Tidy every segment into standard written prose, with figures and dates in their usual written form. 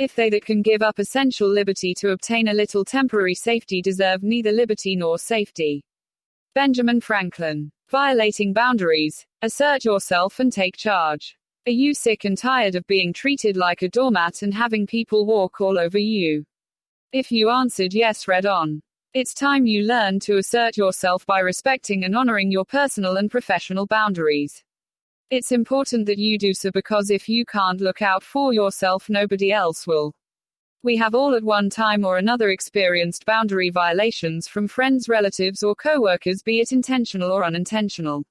If they that can give up essential liberty to obtain a little temporary safety deserve neither liberty nor safety. Benjamin Franklin. Violating Boundaries. Assert yourself and take charge. Are you sick and tired of being treated like a doormat and having people walk all over you? If you answered yes, read on. It's time you learn to assert yourself by respecting and honoring your personal and professional boundaries. It's important that you do so because if you can't look out for yourself, nobody else will. We have all at one time or another experienced boundary violations from friends, relatives, or co-workers, be it intentional or unintentional.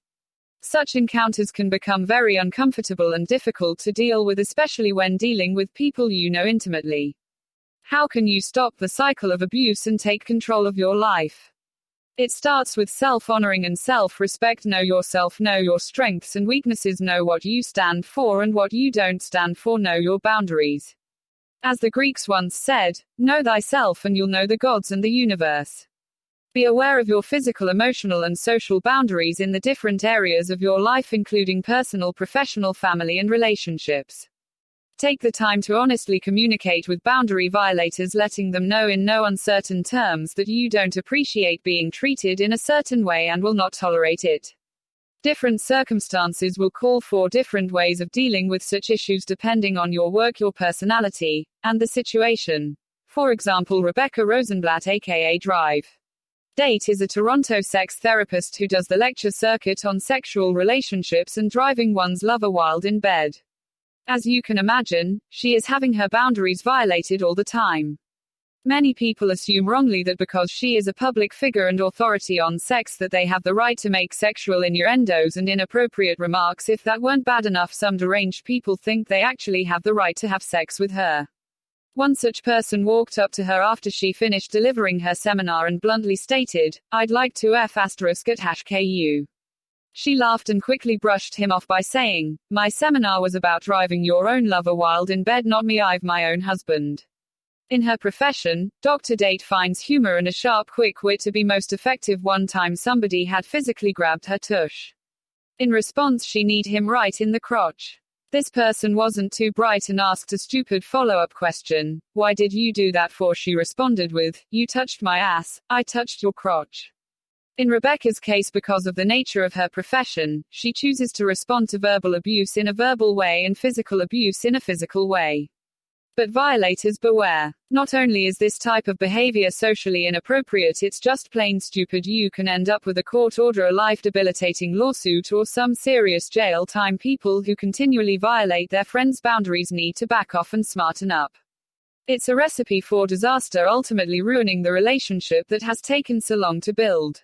Such encounters can become very uncomfortable and difficult to deal with, especially when dealing with people you know intimately. How can you stop the cycle of abuse and take control of your life? It starts with self-honoring and self-respect. Know yourself, know your strengths and weaknesses, know what you stand for and what you don't stand for, know your boundaries. As the Greeks once said, know thyself and you'll know the gods and the universe. Be aware of your physical, emotional, and social boundaries in the different areas of your life, including personal, professional, family, and relationships. Take the time to honestly communicate with boundary violators, letting them know in no uncertain terms that you don't appreciate being treated in a certain way and will not tolerate it. Different circumstances will call for different ways of dealing with such issues depending on your work, your personality, and the situation. For example, Rebecca Rosenblatt aka Drive Date is a Toronto sex therapist who does the lecture circuit on sexual relationships and driving one's lover wild in bed. As you can imagine, she is having her boundaries violated all the time. Many people assume wrongly that because she is a public figure and authority on sex that they have the right to make sexual innuendos and inappropriate remarks. If that weren't bad enough, some deranged people think they actually have the right to have sex with her. One such person walked up to her after she finished delivering her seminar and bluntly stated, "I'd like to F*** at #KU. She laughed and quickly brushed him off by saying, "My seminar was about driving your own lover wild in bed, not me. I've my own husband." In her profession, Dr. Date finds humor and a sharp, quick wit to be most effective. One time somebody had physically grabbed her tush. In response, she kneed him right in the crotch. This person wasn't too bright and asked a stupid follow-up question, "Why did you do that for?" She responded with, "You touched my ass, I touched your crotch." In Rebecca's case, because of the nature of her profession, she chooses to respond to verbal abuse in a verbal way and physical abuse in a physical way. But violators beware. Not only is this type of behavior socially inappropriate, it's just plain stupid. You can end up with a court order, a life-debilitating lawsuit, or some serious jail time. People who continually violate their friends' boundaries need to back off and smarten up. It's a recipe for disaster, ultimately ruining the relationship that has taken so long to build.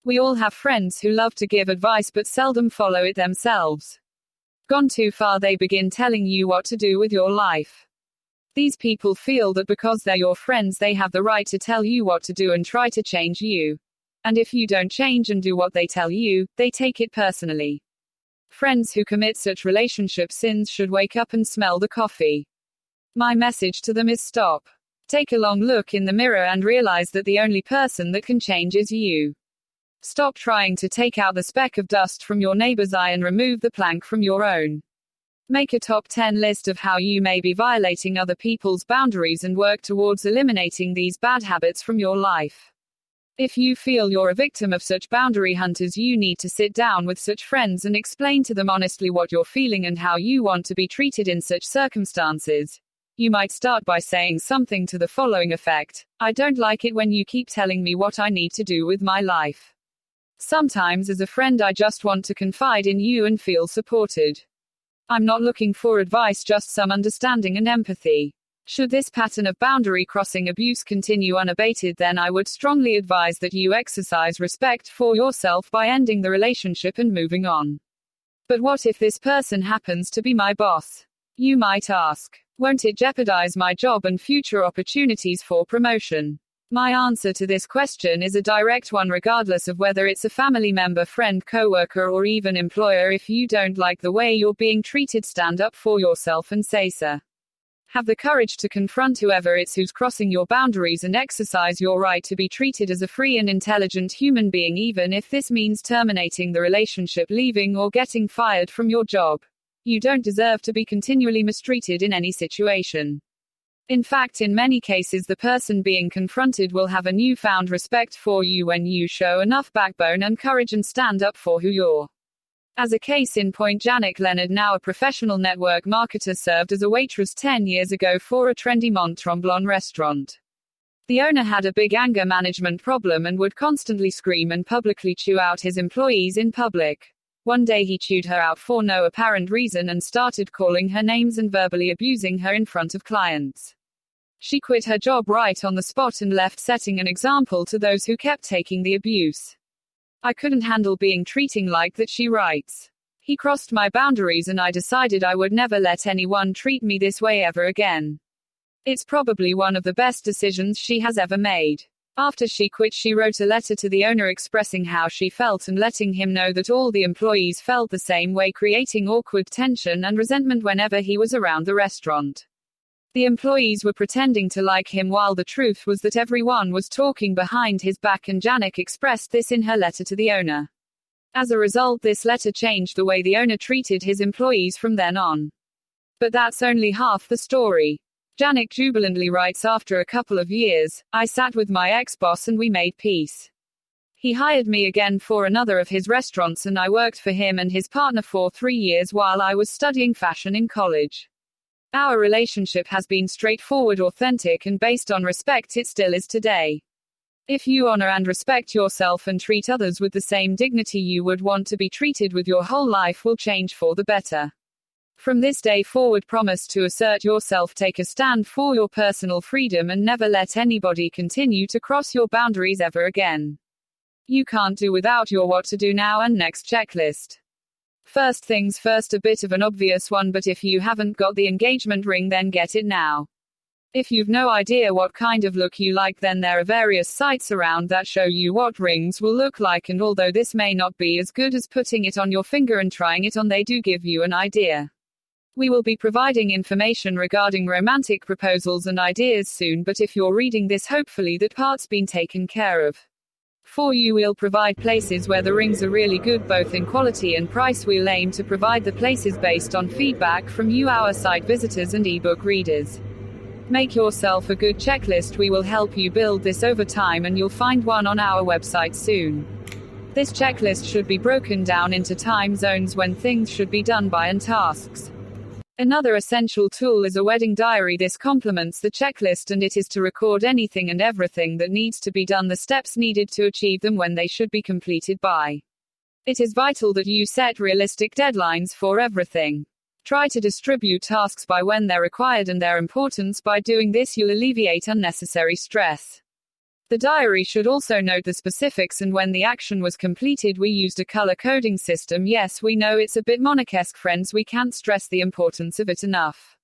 We all have friends who love to give advice but seldom follow it themselves. Gone too far, they begin telling you what to do with your life. These people feel that because they're your friends, they have the right to tell you what to do and try to change you. And if you don't change and do what they tell you, they take it personally. Friends who commit such relationship sins should wake up and smell the coffee. My message to them is stop. Take a long look in the mirror and realize that the only person that can change is you. Stop trying to take out the speck of dust from your neighbor's eye and remove the plank from your own. Make a top 10 list of how you may be violating other people's boundaries and work towards eliminating these bad habits from your life. If you feel you're a victim of such boundary hunters, you need to sit down with such friends and explain to them honestly what you're feeling and how you want to be treated in such circumstances. You might start by saying something to the following effect: "I don't like it when you keep telling me what I need to do with my life. Sometimes as a friend I just want to confide in you and feel supported. I'm not looking for advice, just some understanding and empathy. Should this pattern of boundary crossing abuse continue unabated, then I would strongly advise that you exercise respect for yourself by ending the relationship and moving on. But what if this person happens to be my boss? You might ask. Won't it jeopardize my job and future opportunities for promotion? My answer to this question is a direct one, regardless of whether it's a family member, friend, coworker, or even employer. If you don't like the way you're being treated, stand up for yourself and say so. Have the courage to confront whoever it's who's crossing your boundaries and exercise your right to be treated as a free and intelligent human being, even if this means terminating the relationship, leaving, or getting fired from your job. You don't deserve to be continually mistreated in any situation. In fact, in many cases, the person being confronted will have a newfound respect for you when you show enough backbone and courage and stand up for who you're. As a case in point, Janik Leonard, now a professional network marketer, served as a waitress 10 years ago for a trendy Mont Tremblant restaurant. The owner had a big anger management problem and would constantly scream and publicly chew out his employees in public. One day he chewed her out for no apparent reason and started calling her names and verbally abusing her in front of clients. She quit her job right on the spot and left, setting an example to those who kept taking the abuse. I couldn't handle being treated like that, she writes. He crossed my boundaries and I decided I would never let anyone treat me this way ever again. It's probably one of the best decisions she has ever made. After she quit, she wrote a letter to the owner expressing how she felt and letting him know that all the employees felt the same way, creating awkward tension and resentment whenever he was around the restaurant. The employees were pretending to like him while the truth was that everyone was talking behind his back, and Janik expressed this in her letter to the owner. As a result, this letter changed the way the owner treated his employees from then on. But that's only half the story. Janik jubilantly writes, after a couple of years, I sat with my ex-boss and we made peace. He hired me again for another of his restaurants and I worked for him and his partner for 3 years while I was studying fashion in college. Our relationship has been straightforward, authentic, and based on respect. It still is today. If you honor and respect yourself and treat others with the same dignity you would want to be treated with, your whole life will change for the better. From this day forward, promise to assert yourself, take a stand for your personal freedom, and never let anybody continue to cross your boundaries ever again. You can't do without your what to do now and next checklist. First things first, a bit of an obvious one, but if you haven't got the engagement ring, then get it now. If you've no idea what kind of look you like, then there are various sites around that show you what rings will look like, and although this may not be as good as putting it on your finger and trying it on, they do give you an idea. We will be providing information regarding romantic proposals and ideas soon, but if you're reading this, hopefully that part's been taken care of. For you, we'll provide places where the rings are really good, both in quality and price. We'll aim to provide the places based on feedback from you, our site visitors and ebook readers. Make yourself a good checklist. We will help you build this over time and you'll find one on our website soon. This checklist should be broken down into time zones when things should be done by and tasks. Another essential tool is a wedding diary. This complements the checklist and it is to record anything and everything that needs to be done, the steps needed to achieve them, when they should be completed by. It is vital that you set realistic deadlines for everything. Try to distribute tasks by when they're required and their importance. By doing this, you'll alleviate unnecessary stress. The diary should also note the specifics and when the action was completed. We used a color coding system. Yes, we know it's a bit Monarch-esque, friends. We can't stress the importance of it enough.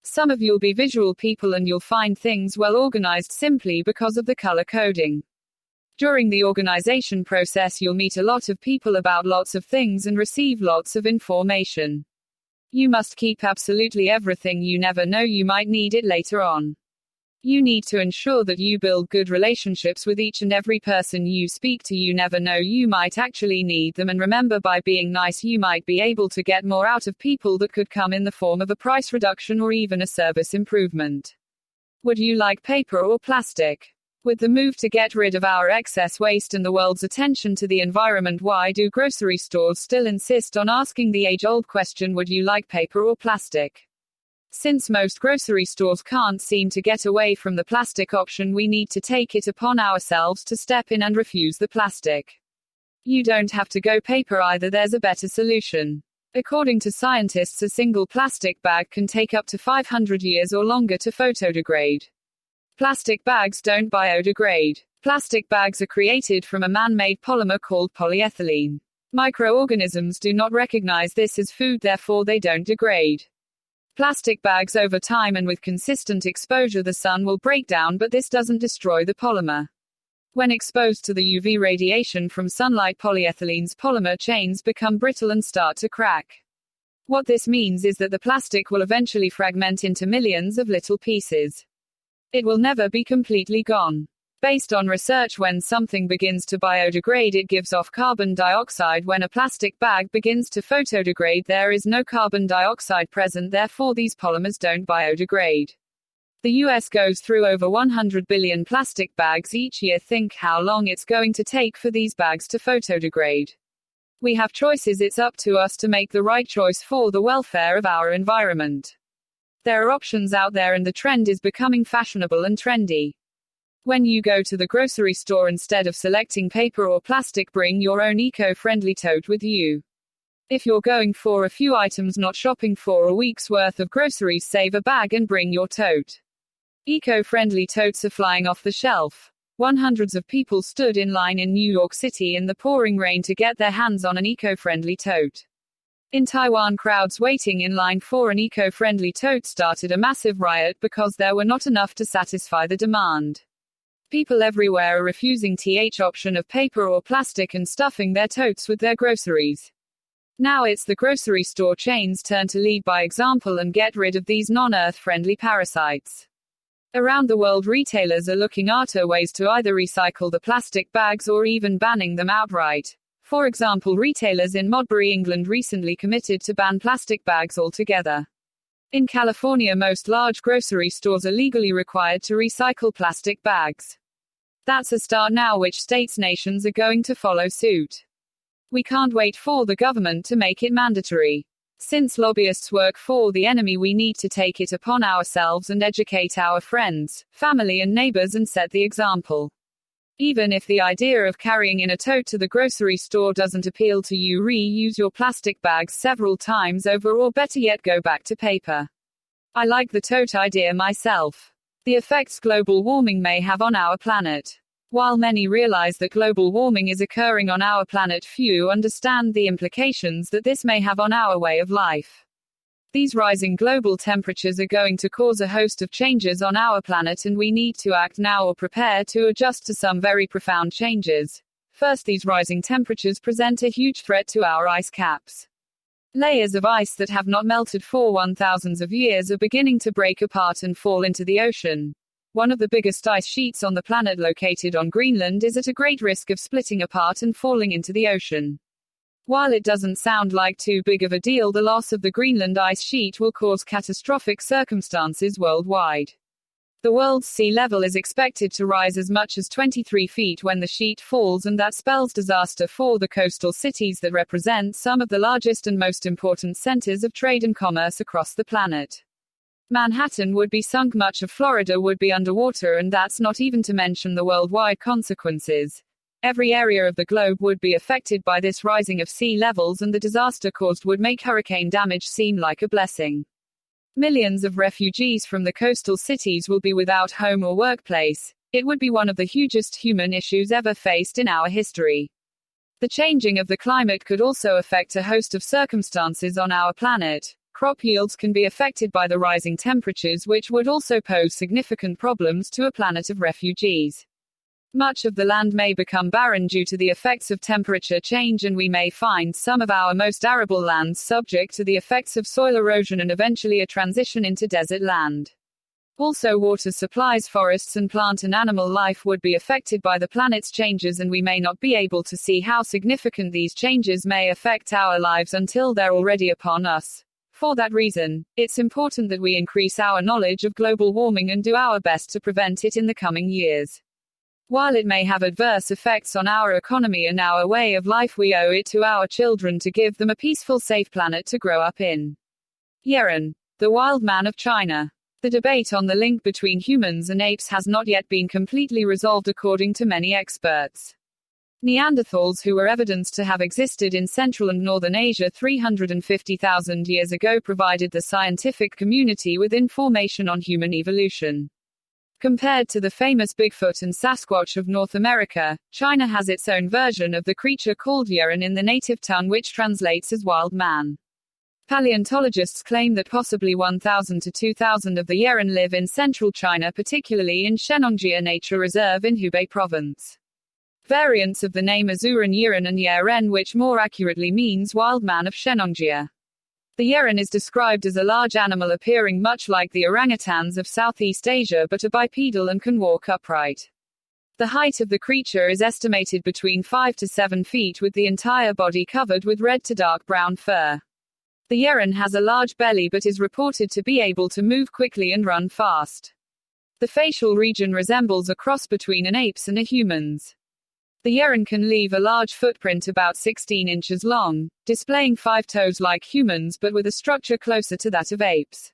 Some of you'll be visual people and you'll find things well organized simply because of the color coding. During the organization process, you'll meet a lot of people about lots of things and receive lots of information. You must keep absolutely everything. You never know, you might need it later on. You need to ensure that you build good relationships with each and every person you speak to. You never know, you might actually need them, and remember, by being nice you might be able to get more out of people. That could come in the form of a price reduction or even a service improvement. Would you like paper or plastic? With the move to get rid of our excess waste and the world's attention to the environment, why do grocery stores still insist on asking the age-old question, would you like paper or plastic? Since most grocery stores can't seem to get away from the plastic option, we need to take it upon ourselves to step in and refuse the plastic. You don't have to go paper either, there's a better solution. According to scientists, a single plastic bag can take up to 500 years or longer to photodegrade. Plastic bags don't biodegrade. Plastic bags are created from a man-made polymer called polyethylene. Microorganisms do not recognize this as food, therefore they don't degrade. Plastic bags, over time and with consistent exposure, the sun will break down, but this doesn't destroy the polymer. When exposed to the UV radiation from sunlight, polyethylene's polymer chains become brittle and start to crack. What this means is that the plastic will eventually fragment into millions of little pieces. It will never be completely gone. Based on research, when something begins to biodegrade, it gives off carbon dioxide. When a plastic bag begins to photodegrade, there is no carbon dioxide present, therefore these polymers don't biodegrade. The US goes through over 100 billion plastic bags each year. Think how long it's going to take for these bags to photodegrade. We have choices. It's up to us to make the right choice for the welfare of our environment. There are options out there and the trend is becoming fashionable and trendy. When you go to the grocery store, instead of selecting paper or plastic, bring your own eco-friendly tote with you. If you're going for a few items, not shopping for a week's worth of groceries, save a bag and bring your tote. Eco-friendly totes are flying off the shelf. Hundreds of people stood in line in New York City in the pouring rain to get their hands on an eco-friendly tote. In Taiwan, crowds waiting in line for an eco-friendly tote started a massive riot because there were not enough to satisfy the demand. People everywhere are refusing the option of paper or plastic and stuffing their totes with their groceries. Now it's the grocery store chains' turn to lead by example and get rid of these non-earth-friendly parasites. Around the world, retailers are looking at ways to either recycle the plastic bags or even banning them outright. For example, retailers in Modbury, England recently committed to ban plastic bags altogether. In California, most large grocery stores are legally required to recycle plastic bags. That's a start. Now which states, nations are going to follow suit? We can't wait for the government to make it mandatory. Since lobbyists work for the enemy, we need to take it upon ourselves and educate our friends, family and neighbors and set the example. Even if the idea of carrying in a tote to the grocery store doesn't appeal to you, reuse your plastic bags several times over, or better yet, go back to paper. I like the tote idea myself. The effects global warming may have on our planet. While many realize that global warming is occurring on our planet, few understand the implications that this may have on our way of life. These rising global temperatures are going to cause a host of changes on our planet, and we need to act now or prepare to adjust to some very profound changes. First, these rising temperatures present a huge threat to our ice caps. Layers of ice that have not melted for 1,000s of years are beginning to break apart and fall into the ocean. One of the biggest ice sheets on the planet, located on Greenland, is at a great risk of splitting apart and falling into the ocean. While it doesn't sound like too big of a deal, the loss of the Greenland ice sheet will cause catastrophic circumstances worldwide. The world's sea level is expected to rise as much as 23 feet when the sheet falls, and that spells disaster for the coastal cities that represent some of the largest and most important centers of trade and commerce across the planet. Manhattan would be sunk, much of Florida would be underwater, and that's not even to mention the worldwide consequences. Every area of the globe would be affected by this rising of sea levels, and the disaster caused would make hurricane damage seem like a blessing. Millions of refugees from the coastal cities will be without home or workplace. It would be one of the hugest human issues ever faced in our history. The changing of the climate could also affect a host of circumstances on our planet. Crop yields can be affected by the rising temperatures, which would also pose significant problems to a planet of refugees. Much of the land may become barren due to the effects of temperature change, and we may find some of our most arable lands subject to the effects of soil erosion and eventually a transition into desert land. Also, water supplies, forests, and plant and animal life would be affected by the planet's changes, and we may not be able to see how significant these changes may affect our lives until they're already upon us. For that reason, it's important that we increase our knowledge of global warming and do our best to prevent it in the coming years. While it may have adverse effects on our economy and our way of life, we owe it to our children to give them a peaceful, safe planet to grow up in. Yeren, the wild man of China. The debate on the link between humans and apes has not yet been completely resolved, according to many experts. Neanderthals, who were evidenced to have existed in Central and Northern Asia 350,000 years ago, provided the scientific community with information on human evolution. Compared to the famous Bigfoot and Sasquatch of North America, China has its own version of the creature called Yeren in the native tongue, which translates as wild man. Paleontologists claim that possibly 1,000 to 2,000 of the Yeren live in central China, particularly in Shennongjia Nature Reserve in Hubei Province. Variants of the name are Zuren Yiren and Yeren, which more accurately means wild man of Shennongjia. The Yeren is described as a large animal appearing much like the orangutans of Southeast Asia, but a bipedal and can walk upright. The height of the creature is estimated between 5 to 7 feet, with the entire body covered with red to dark brown fur. The Yeren has a large belly but is reported to be able to move quickly and run fast. The facial region resembles a cross between an ape's and a human's. The Yeren can leave a large footprint about 16 inches long, displaying 5 toes like humans but with a structure closer to that of apes.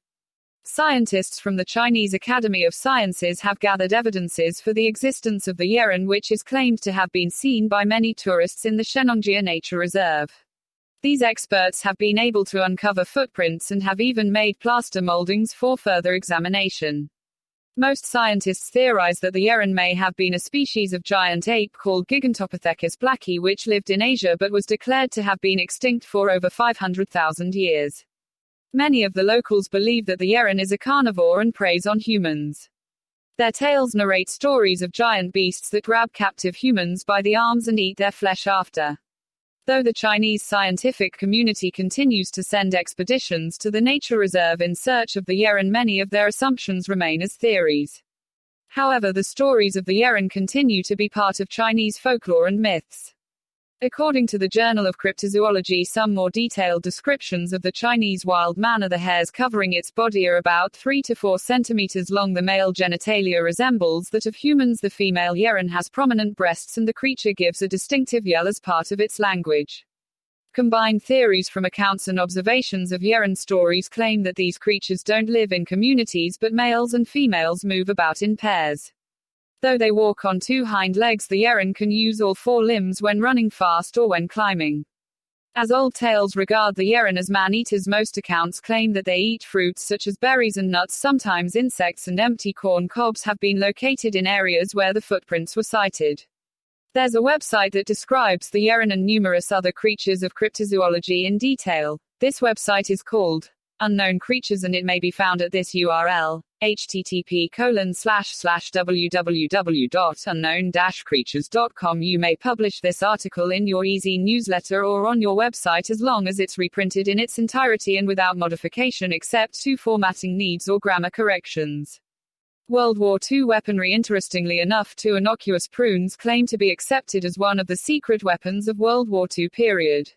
Scientists from the Chinese Academy of Sciences have gathered evidences for the existence of the Yeren, which is claimed to have been seen by many tourists in the Shenongjia Nature Reserve. These experts have been able to uncover footprints and have even made plaster moldings for further examination. Most scientists theorize that the Yeren may have been a species of giant ape called Gigantopithecus blacki, which lived in Asia but was declared to have been extinct for over 500,000 years. Many of the locals believe that the Yeren is a carnivore and preys on humans. Their tales narrate stories of giant beasts that grab captive humans by the arms and eat their flesh after. Though the Chinese scientific community continues to send expeditions to the nature reserve in search of the Yeren, many of their assumptions remain as theories. However, the stories of the Yeren continue to be part of Chinese folklore and myths. According to the Journal of Cryptozoology, some more detailed descriptions of the Chinese wild manner: the hairs covering its body are about 3 to 4 centimeters long. The male genitalia resembles that of humans. The female Yeren has prominent breasts and the creature gives a distinctive yell as part of its language. Combined theories from accounts and observations of Yeren stories claim that these creatures don't live in communities but males and females move about in pairs. Though they walk on 2 hind legs, the Yeren can use all 4 limbs when running fast or when climbing. As old tales regard the Yeren as man-eaters, most accounts claim that they eat fruits such as berries and nuts. Sometimes insects and empty corn cobs have been located in areas where the footprints were sighted. There's a website that describes the Yeren and numerous other creatures of cryptozoology in detail. This website is called Unknown Creatures and it may be found at this URL: http://www.unknown-creatures.com. You may publish this article in your easy newsletter or on your website as long as it's reprinted in its entirety and without modification except to formatting needs or grammar corrections. World War II weaponry. Interestingly enough, 2 innocuous prunes claim to be accepted as one of the secret weapons of World War II period.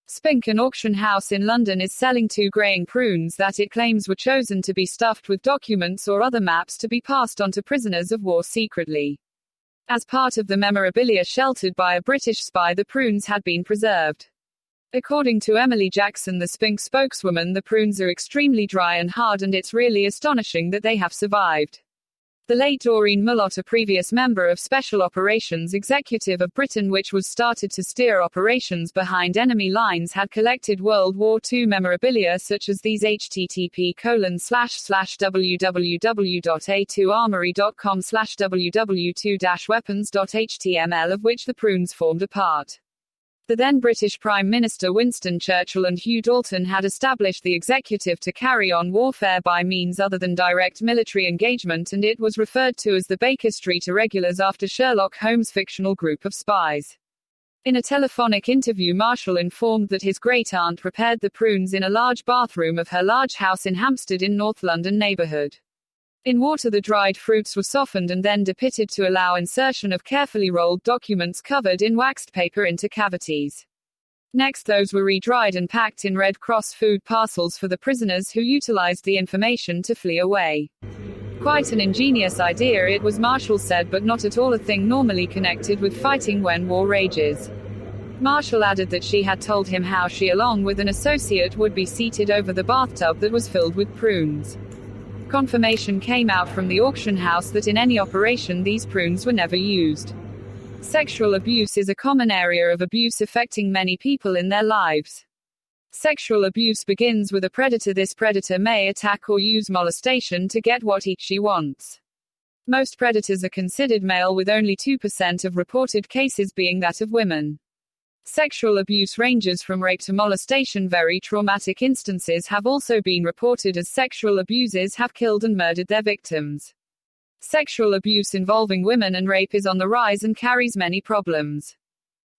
Spink, an auction house in London, is selling 2 greying prunes that it claims were chosen to be stuffed with documents or other maps to be passed on to prisoners of war secretly. As part of the memorabilia sheltered by a British spy, the prunes had been preserved. According to Emily Jackson, the Spink spokeswoman, the prunes are extremely dry and hard and it's really astonishing that they have survived. The late Doreen Mullott, a previous member of Special Operations Executive of Britain, which was started to steer operations behind enemy lines, had collected World War II memorabilia such as these: http://www.a2armory.com/ww2-weapons.html, of which the prunes formed a part. The then British Prime Minister Winston Churchill and Hugh Dalton had established the executive to carry on warfare by means other than direct military engagement, and it was referred to as the Baker Street Irregulars after Sherlock Holmes' fictional group of spies. In a telephonic interview, Marshall informed that his great-aunt prepared the prunes in a large bathroom of her large house in Hampstead in North London neighbourhood. In water, the dried fruits were softened and then depitted to allow insertion of carefully rolled documents covered in waxed paper into cavities. Next, those were re-dried and packed in Red Cross food parcels for the prisoners, who utilized the information to flee away. Quite an ingenious idea, it was, Marshall said, but not at all a thing normally connected with fighting when war rages. Marshall added that she had told him how she, along with an associate, would be seated over the bathtub that was filled with prunes. Confirmation came out from the auction house that in any operation these prunes were never used. Sexual abuse is a common area of abuse affecting many people in their lives. Sexual abuse begins with a predator. This predator may attack or use molestation to get what she wants. Most predators are considered male, with only 2% of reported cases being that of women. Sexual abuse ranges from rape to molestation. Very traumatic instances have also been reported, as sexual abusers have killed and murdered their victims. Sexual abuse involving women and rape is on the rise and carries many problems.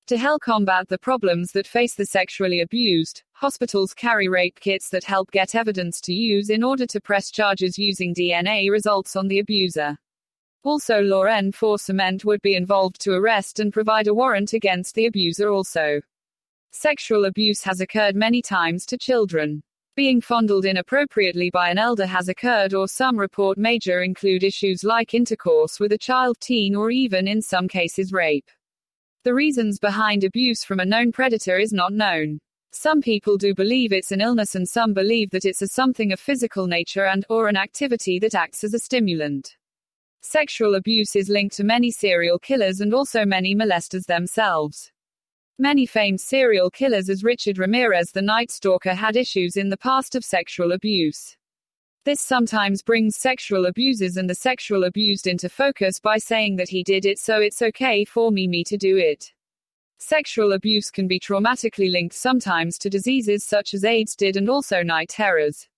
To help combat the problems that face the sexually abused, hospitals carry rape kits that help get evidence to use in order to press charges using DNA results on the abuser. Also, law enforcement would be involved to arrest and provide a warrant against the abuser also. Sexual abuse has occurred many times to children. Being fondled inappropriately by an elder has occurred, or some report major include issues like intercourse with a child, teen, or even in some cases rape. The reasons behind abuse from a known predator is not known. Some people do believe it's an illness and some believe that it's a something of physical nature and or an activity that acts as a stimulant. Sexual abuse is linked to many serial killers and also many molesters themselves. Many famed serial killers as Richard Ramirez the Night Stalker had issues in the past of sexual abuse. This sometimes brings sexual abusers and the sexual abused into focus by saying that he did it so it's okay for me to do it. Sexual abuse can be traumatically linked sometimes to diseases such as AIDS did and also night terrors.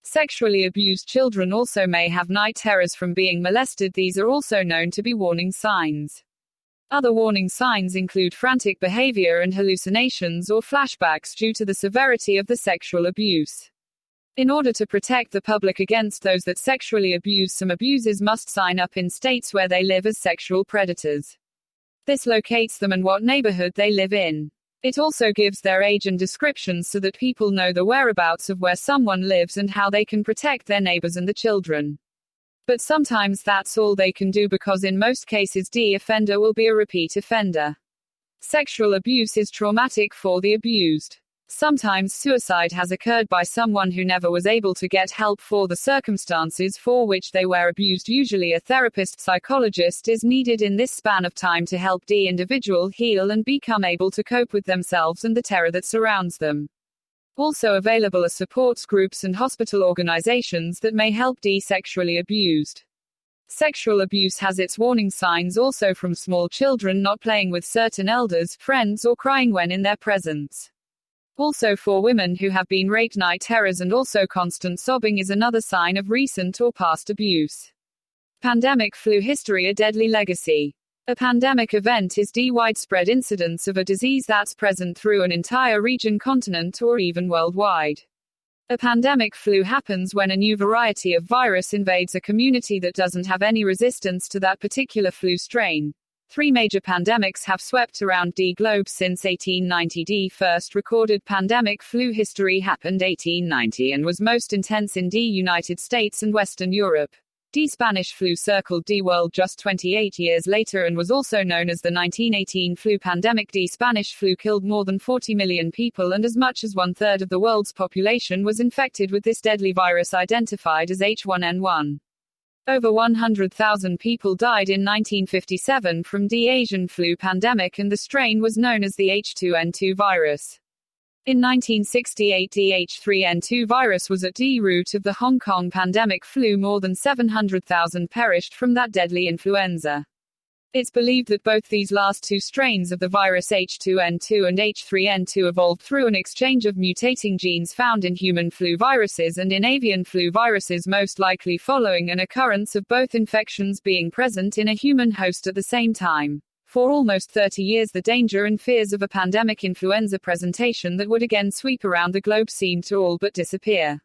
Sexually abused children also may have night terrors from being molested. These are also known to be warning signs. Other warning signs include frantic behavior and hallucinations or flashbacks due to the severity of the sexual abuse. In order to protect the public against those that sexually abuse, some abusers must sign up in states where they live as sexual predators. This locates them and what neighborhood they live in. It also gives their age and descriptions so that people know the whereabouts of where someone lives and how they can protect their neighbors and the children. But sometimes that's all they can do because in most cases the offender will be a repeat offender. Sexual abuse is traumatic for the abused. Sometimes suicide has occurred by someone who never was able to get help for the circumstances for which they were abused. Usually a therapist, psychologist is needed in this span of time to help the individual heal and become able to cope with themselves and the terror that surrounds them. Also available are support groups and hospital organizations that may help the sexually abused. Sexual abuse has its warning signs also from small children not playing with certain elders, friends, or crying when in their presence. Also for women who have been raped, night terrors and also constant sobbing is another sign of recent or past abuse. Pandemic flu history, a deadly legacy. A pandemic event is the widespread incidence of a disease that's present through an entire region, continent, or even worldwide. A pandemic flu happens when a new variety of virus invades a community that doesn't have any resistance to that particular flu strain. 3 major pandemics have swept around the globe since 1890. The first recorded pandemic flu history happened 1890 and was most intense in the United States and Western Europe. The Spanish flu circled the world just 28 years later and was also known as the 1918 flu pandemic. The Spanish flu killed more than 40 million people and as much as 1/3 of the world's population was infected with this deadly virus identified as H1N1. Over 100,000 people died in 1957 from the Asian flu pandemic and the strain was known as the H2N2 virus. In 1968 the H3N2 virus was at the root of the Hong Kong pandemic flu. More than 700,000 perished from that deadly influenza. It's believed that both these last 2 strains of the virus H2N2 and H3N2 evolved through an exchange of mutating genes found in human flu viruses and in avian flu viruses, most likely following an occurrence of both infections being present in a human host at the same time. For almost 30 years the danger and fears of a pandemic influenza presentation that would again sweep around the globe seemed to all but disappear.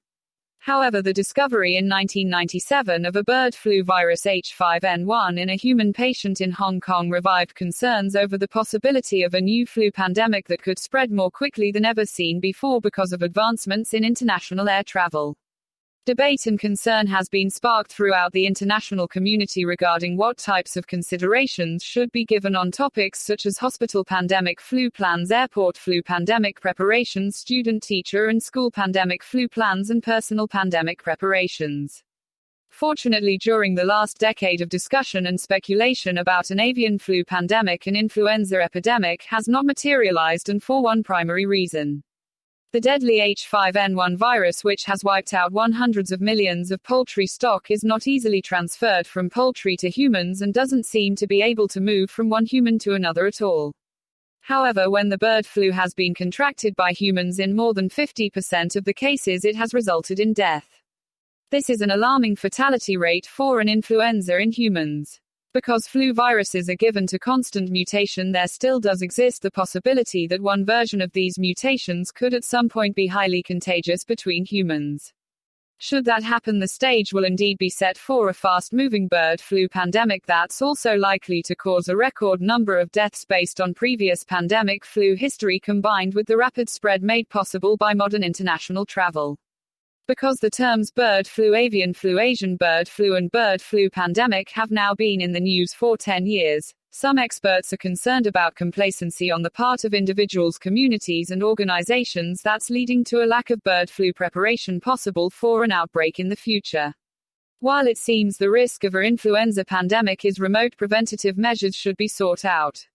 However, the discovery in 1997 of a bird flu virus H5N1 in a human patient in Hong Kong revived concerns over the possibility of a new flu pandemic that could spread more quickly than ever seen before because of advancements in international air travel. Debate and concern has been sparked throughout the international community regarding what types of considerations should be given on topics such as hospital pandemic flu plans, airport flu pandemic preparations, student, teacher, and school pandemic flu plans, and personal pandemic preparations. Fortunately, during the last decade of discussion and speculation about an avian flu pandemic and influenza epidemic has not materialized, and for one primary reason. The deadly H5N1 virus, which has wiped out hundreds of millions of poultry stock, is not easily transferred from poultry to humans and doesn't seem to be able to move from one human to another at all. However, when the bird flu has been contracted by humans in more than 50% of the cases, it has resulted in death. This is an alarming fatality rate for an influenza in humans. Because flu viruses are given to constant mutation, there still does exist the possibility that one version of these mutations could at some point be highly contagious between humans. Should that happen, the stage will indeed be set for a fast-moving bird flu pandemic that's also likely to cause a record number of deaths based on previous pandemic flu history combined with the rapid spread made possible by modern international travel. Because the terms bird flu, avian flu, Asian bird flu, and bird flu pandemic have now been in the news for 10 years, some experts are concerned about complacency on the part of individuals, communities, and organizations that's leading to a lack of bird flu preparation possible for an outbreak in the future. While it seems the risk of an influenza pandemic is remote, preventative measures should be sought out.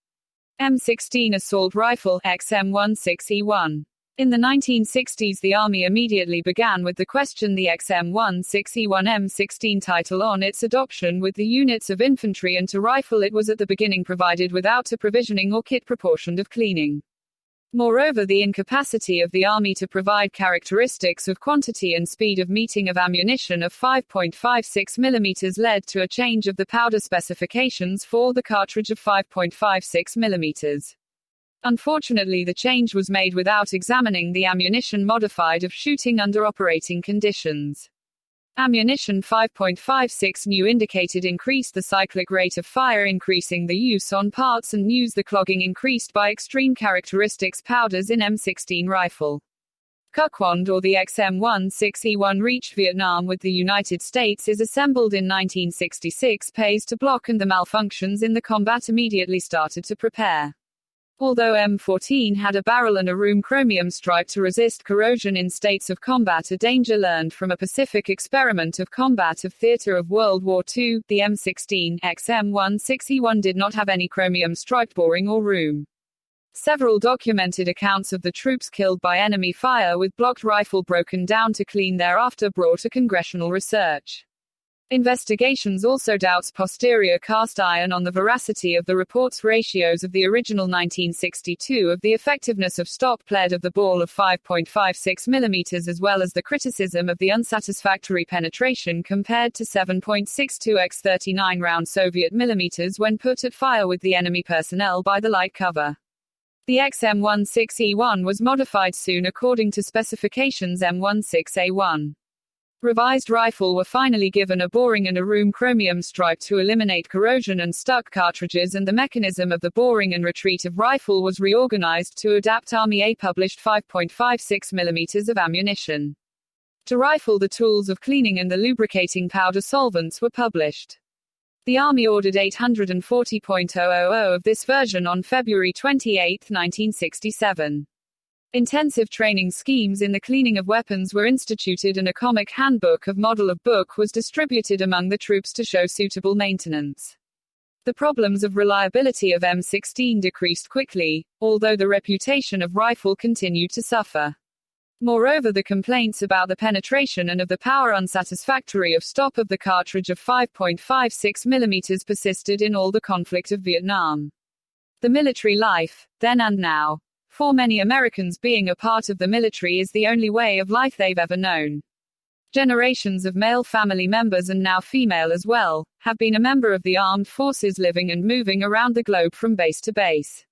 M16 Assault Rifle XM16E1. In the 1960s, the Army immediately began with the question the XM16E1 M16 title on its adoption with the units of infantry, and to rifle it was at the beginning provided without a provisioning or kit proportioned of cleaning. Moreover, the incapacity of the Army to provide characteristics of quantity and speed of meeting of ammunition of 5.56 mm led to a change of the powder specifications for the cartridge of 5.56 mm. Unfortunately, the change was made without examining the ammunition modified of shooting under operating conditions. Ammunition 5.56 new indicated increased the cyclic rate of fire, increasing the use on parts, and use the clogging increased by extreme characteristics powders in M16 rifle. Kukwand, or the XM16E1, reached Vietnam with the United States, is assembled in 1966, pays to block, and the malfunctions in the combat immediately started to prepare. Although M14 had a barrel and a room chromium stripe to resist corrosion in states of combat, a danger learned from a Pacific experiment of combat of theater of World War II, the M16 XM16E1 did not have any chromium striped boring or room. Several documented accounts of the troops killed by enemy fire with blocked rifle broken down to clean thereafter brought to congressional research. Investigations also doubts posterior cast iron on the veracity of the reports. Ratios of the original 1962 of the effectiveness of stop lead of the ball of 5.56 mm, as well as the criticism of the unsatisfactory penetration compared to 7.62 x 39 round Soviet millimeters when put at fire with the enemy personnel by the light cover. The XM16E1 was modified soon according to specifications M16A1. Revised rifle were finally given a boring and a room chromium stripe to eliminate corrosion and stuck cartridges, and the mechanism of the boring and retreat of rifle was reorganized to adapt Army A published 5.56 mm of ammunition. To rifle, the tools of cleaning and the lubricating powder solvents were published. The Army ordered 840.000 of this version on February 28, 1967. Intensive training schemes in the cleaning of weapons were instituted, and a comic handbook of model of book was distributed among the troops to show suitable maintenance. The problems of reliability of M16 decreased quickly, although the reputation of rifle continued to suffer. Moreover, the complaints about the penetration and of the power unsatisfactory of stop of the cartridge of 5.56 mm persisted in all the conflict of Vietnam. The military life, then and now, for many Americans, being a part of the military is the only way of life they've ever known. Generations of male family members, and now female as well, have been a member of the armed forces, living and moving around the globe from base to base.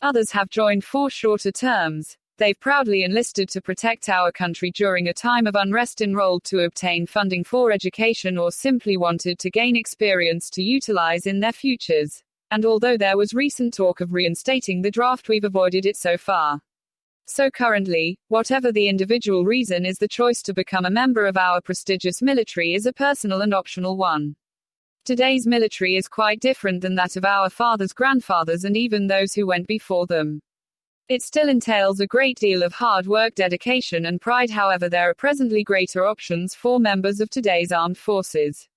Others have joined for shorter terms. They've proudly enlisted to protect our country during a time of unrest, enrolled to obtain funding for education, or simply wanted to gain experience to utilize in their futures. And although there was recent talk of reinstating the draft, we've avoided it so far. So currently, whatever the individual reason is, the choice to become a member of our prestigious military is a personal and optional one. Today's military is quite different than that of our fathers, grandfathers, and even those who went before them. It still entails a great deal of hard work, dedication, and pride. However, there are presently greater options for members of today's armed forces.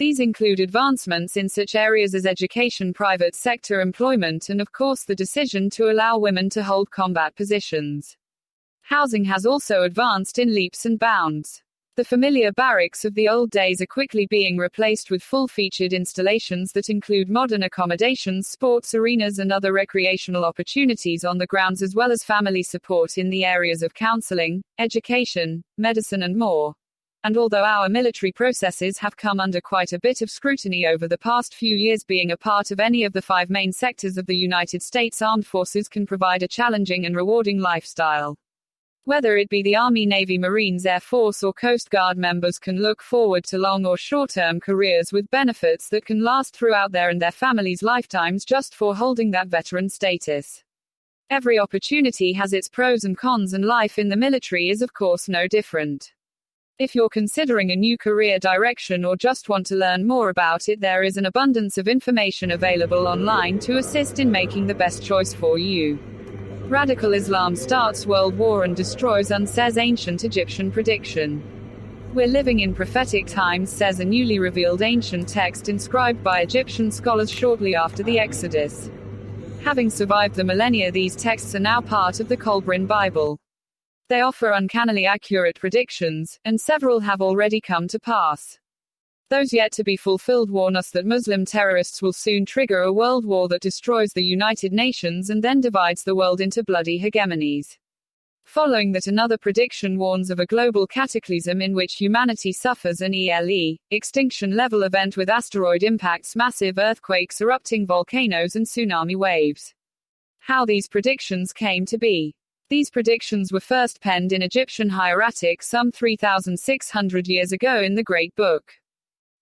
These include advancements in such areas as education, private sector employment, and of course the decision to allow women to hold combat positions. Housing has also advanced in leaps and bounds. The familiar barracks of the old days are quickly being replaced with full-featured installations that include modern accommodations, sports arenas, and other recreational opportunities on the grounds, as well as family support in the areas of counseling, education, medicine, and more. And although our military processes have come under quite a bit of scrutiny over the past few years, being a part of any of the 5 main sectors of the United States Armed Forces can provide a challenging and rewarding lifestyle. Whether it be the Army, Navy, Marines, Air Force, or Coast Guard, members can look forward to long or short-term careers with benefits that can last throughout their and their families' lifetimes just for holding that veteran status. Every opportunity has its pros and cons, and life in the military is of course no different. If you're considering a new career direction or just want to learn more about it, there is an abundance of information available online to assist in making the best choice for you. Radical Islam starts world war and destroys, says ancient Egyptian prediction. We're living in prophetic times, says a newly revealed ancient text inscribed by Egyptian scholars shortly after the Exodus. Having survived the millennia, these texts are now part of the Kolbrin Bible. They offer uncannily accurate predictions, and several have already come to pass. Those yet to be fulfilled warn us that Muslim terrorists will soon trigger a world war that destroys the United Nations and then divides the world into bloody hegemonies. Following that, another prediction warns of a global cataclysm in which humanity suffers an extinction-level event with asteroid impacts, massive earthquakes, erupting volcanoes and tsunami waves. How these predictions came to be. These predictions were first penned in Egyptian hieratic some 3,600 years ago in the Great Book.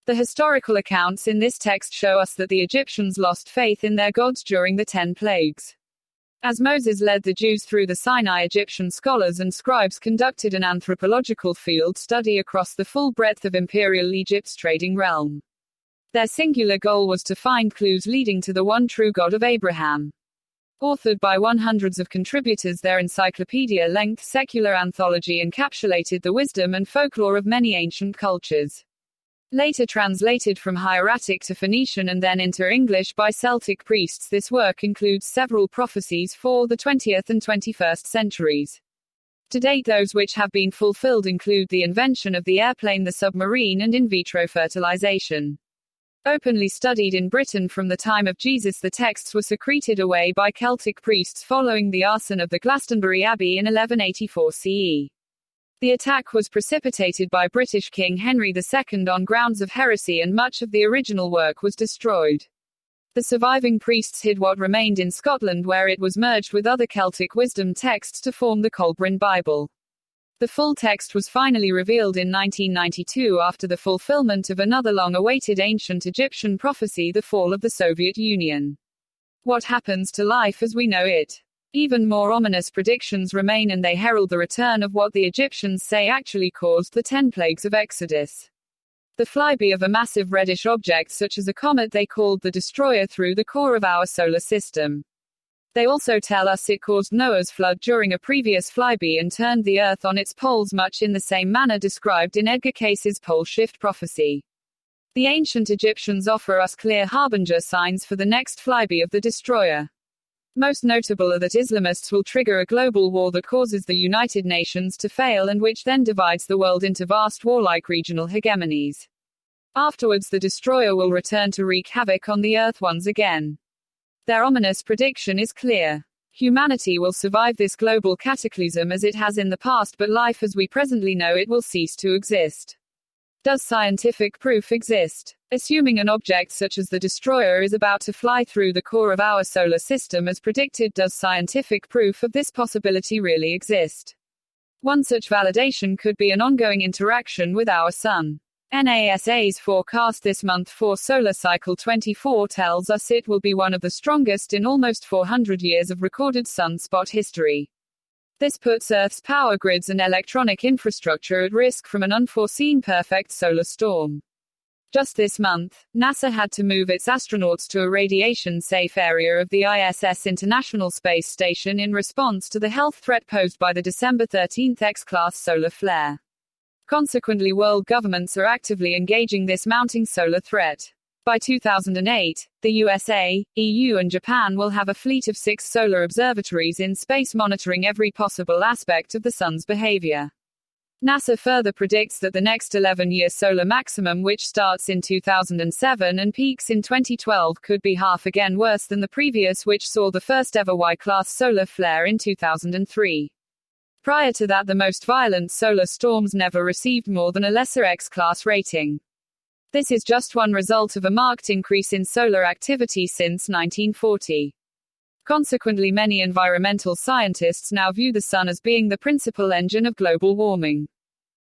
The historical accounts in this text show us that the Egyptians lost faith in their gods during the 10 plagues. As Moses led the Jews through the Sinai, Egyptian scholars and scribes conducted an anthropological field study across the full breadth of imperial Egypt's trading realm. Their singular goal was to find clues leading to the one true God of Abraham. Authored by hundreds of contributors, their encyclopedia-length secular anthology encapsulated the wisdom and folklore of many ancient cultures. Later translated from hieratic to Phoenician and then into English by Celtic priests, this work includes several prophecies for the 20th and 21st centuries. To date, those which have been fulfilled include the invention of the airplane, the submarine, and in vitro fertilization. Openly studied in Britain from the time of Jesus, the texts were secreted away by Celtic priests following the arson of the Glastonbury Abbey in 1184 CE. The attack was precipitated by British King Henry II on grounds of heresy, and much of the original work was destroyed. The surviving priests hid what remained in Scotland, where it was merged with other Celtic wisdom texts to form the Kolbrin Bible. The full text was finally revealed in 1992 after the fulfillment of another long-awaited ancient Egyptian prophecy, the fall of the Soviet Union. What happens to life as we know it? Even more ominous predictions remain, and they herald the return of what the Egyptians say actually caused the 10 plagues of Exodus. The flyby of a massive reddish object such as a comet they called the Destroyer through the core of our solar system. They also tell us it caused Noah's flood during a previous flyby and turned the Earth on its poles, much in the same manner described in Edgar Case's pole shift prophecy. The ancient Egyptians offer us clear harbinger signs for the next flyby of the Destroyer. Most notable are that Islamists will trigger a global war that causes the United Nations to fail and which then divides the world into vast warlike regional hegemonies. Afterwards, the Destroyer will return to wreak havoc on the Earth once again. Their ominous prediction is clear. Humanity will survive this global cataclysm as it has in the past, but life as we presently know it will cease to exist. Does scientific proof exist? Assuming an object such as the Destroyer is about to fly through the core of our solar system as predicted, does scientific proof of this possibility really exist? One such validation could be an ongoing interaction with our Sun. NASA's forecast this month for solar cycle 24 tells us it will be one of the strongest in almost 400 years of recorded sunspot history. This puts Earth's power grids and electronic infrastructure at risk from an unforeseen perfect solar storm. Just this month, NASA had to move its astronauts to a radiation-safe area of the ISS International Space Station in response to the health threat posed by the December 13 X-class solar flare. Consequently, world governments are actively engaging this mounting solar threat. By 2008, the USA, EU and Japan will have a fleet of 6 solar observatories in space monitoring every possible aspect of the sun's behavior. NASA further predicts that the next 11-year solar maximum, which starts in 2007 and peaks in 2012, could be half again worse than the previous, which saw the first ever Y-class solar flare in 2003. Prior to that, the most violent solar storms never received more than a lesser X-class rating. This is just one result of a marked increase in solar activity since 1940. Consequently, many environmental scientists now view the sun as being the principal engine of global warming.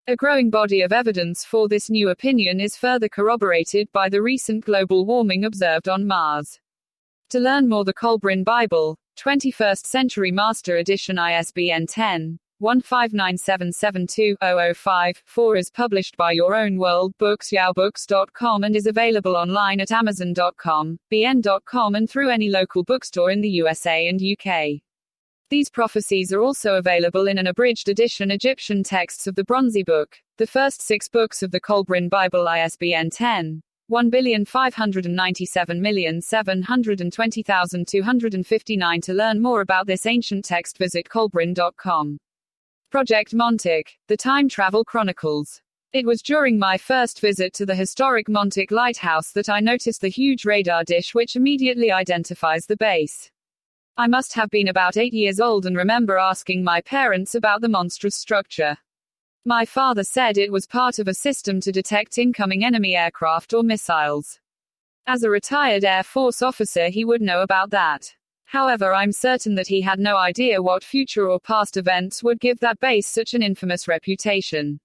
A growing body of evidence for this new opinion is further corroborated by the recent global warming observed on Mars. To learn more, the Kolbrin Bible, 21st Century Master Edition, ISBN 159772005-4 is published by Your Own World Books, yowbooks.com, and is available online at amazon.com, bn.com, and through any local bookstore in the USA and UK. These prophecies are also available in an abridged edition Egyptian texts of the Bronzy Book, the first 6 books of the Kolbrin Bible, ISBN 10-1,597,720,259. To learn more about this ancient text, visit kolbrin.com. Project Montic, The Time Travel Chronicles. It was during my first visit to the historic Montic Lighthouse that I noticed the huge radar dish which immediately identifies the base. I must have been about 8 years old and remember asking my parents about the monstrous structure. My father said it was part of a system to detect incoming enemy aircraft or missiles. As a retired Air Force officer, he would know about that. However, I'm certain that he had no idea what future or past events would give that base such an infamous reputation.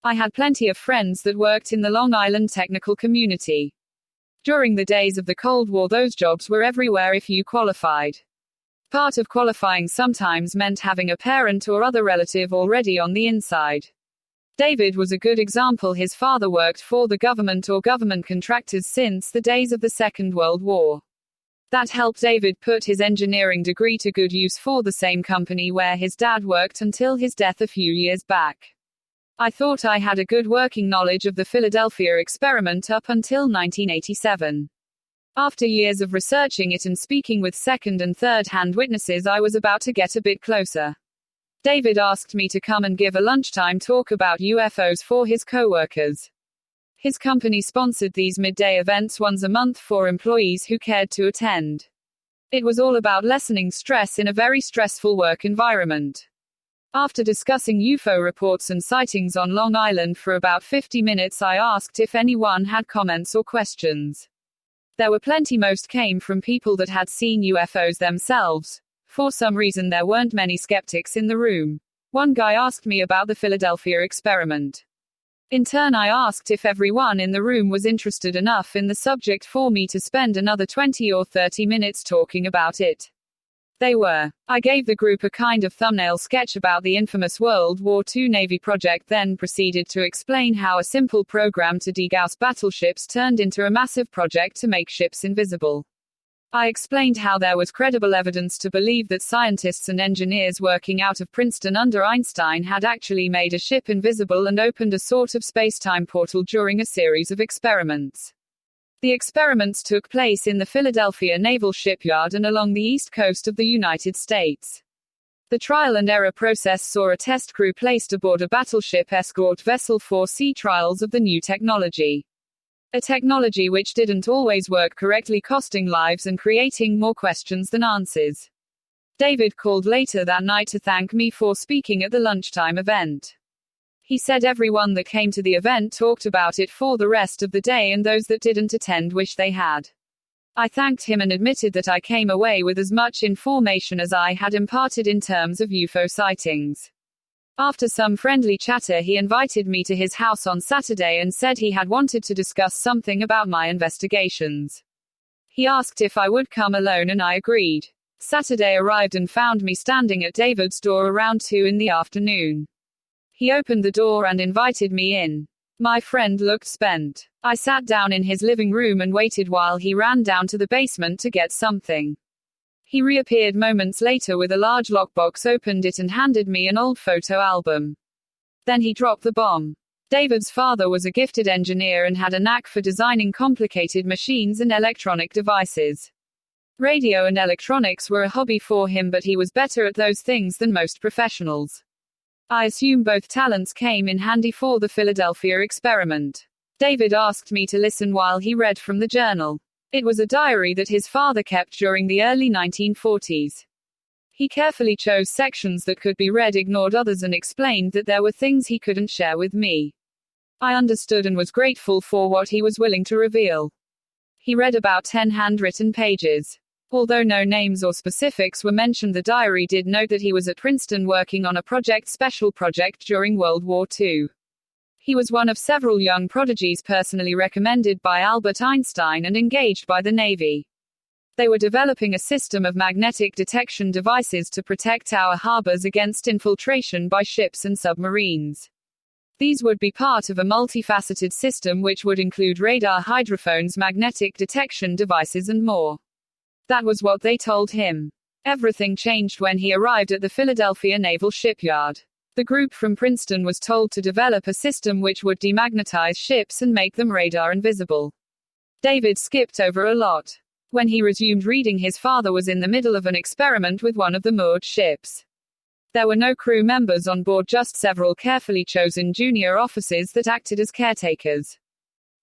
I had plenty of friends that worked in the Long Island technical community. During the days of the Cold War, those jobs were everywhere if you qualified. Part of qualifying sometimes meant having a parent or other relative already on the inside. David was a good example. His father worked for the government or government contractors since the days of the Second World War. That helped David put his engineering degree to good use for the same company where his dad worked until his death a few years back. I thought I had a good working knowledge of the Philadelphia experiment up until 1987. After years of researching it and speaking with second and third-hand witnesses, I was about to get a bit closer. David asked me to come and give a lunchtime talk about UFOs for his co-workers. His company sponsored these midday events once a month for employees who cared to attend. It was all about lessening stress in a very stressful work environment. After discussing UFO reports and sightings on Long Island for about 50 minutes, I asked if anyone had comments or questions. There were plenty. Most came from people that had seen UFOs themselves. For some reason, there weren't many skeptics in the room. One guy asked me about the Philadelphia experiment. In turn, I asked if everyone in the room was interested enough in the subject for me to spend another 20 or 30 minutes talking about it. They were. I gave the group a kind of thumbnail sketch about the infamous World War II Navy project, then proceeded to explain how a simple program to degauss battleships turned into a massive project to make ships invisible. I explained how there was credible evidence to believe that scientists and engineers working out of Princeton under Einstein had actually made a ship invisible and opened a sort of space-time portal during a series of experiments. The experiments took place in the Philadelphia Naval Shipyard and along the east coast of the United States. The trial and error process saw a test crew placed aboard a battleship escort vessel for sea trials of the new technology. A technology which didn't always work correctly, costing lives and creating more questions than answers. David called later that night to thank me for speaking at the lunchtime event. He said everyone that came to the event talked about it for the rest of the day, and those that didn't attend wish they had. I thanked him and admitted that I came away with as much information as I had imparted in terms of UFO sightings. After some friendly chatter, he invited me to his house on Saturday and said he had wanted to discuss something about my investigations. He asked if I would come alone and I agreed. Saturday arrived and found me standing at David's door around 2 in the afternoon. He opened the door and invited me in. My friend looked spent. I sat down in his living room and waited while he ran down to the basement to get something. He reappeared moments later with a large lockbox, opened it and handed me an old photo album. Then he dropped the bomb. David's father was a gifted engineer and had a knack for designing complicated machines and electronic devices. Radio and electronics were a hobby for him, but he was better at those things than most professionals. I assume both talents came in handy for the Philadelphia experiment. David asked me to listen while he read from the journal. It was a diary that his father kept during the early 1940s. He carefully chose sections that could be read, ignored others, and explained that there were things he couldn't share with me. I understood and was grateful for what he was willing to reveal. He read about 10 handwritten pages. Although no names or specifics were mentioned, the diary did note that he was at Princeton working on a special project during World War II. He was one of several young prodigies personally recommended by Albert Einstein and engaged by the Navy. They were developing a system of magnetic detection devices to protect our harbors against infiltration by ships and submarines. These would be part of a multifaceted system which would include radar, hydrophones, magnetic detection devices, and more. That was what they told him. Everything changed when he arrived at the Philadelphia Naval Shipyard. The group from Princeton was told to develop a system which would demagnetize ships and make them radar invisible. David skipped over a lot. When he resumed reading, his father was in the middle of an experiment with one of the moored ships. There were no crew members on board, just several carefully chosen junior officers that acted as caretakers.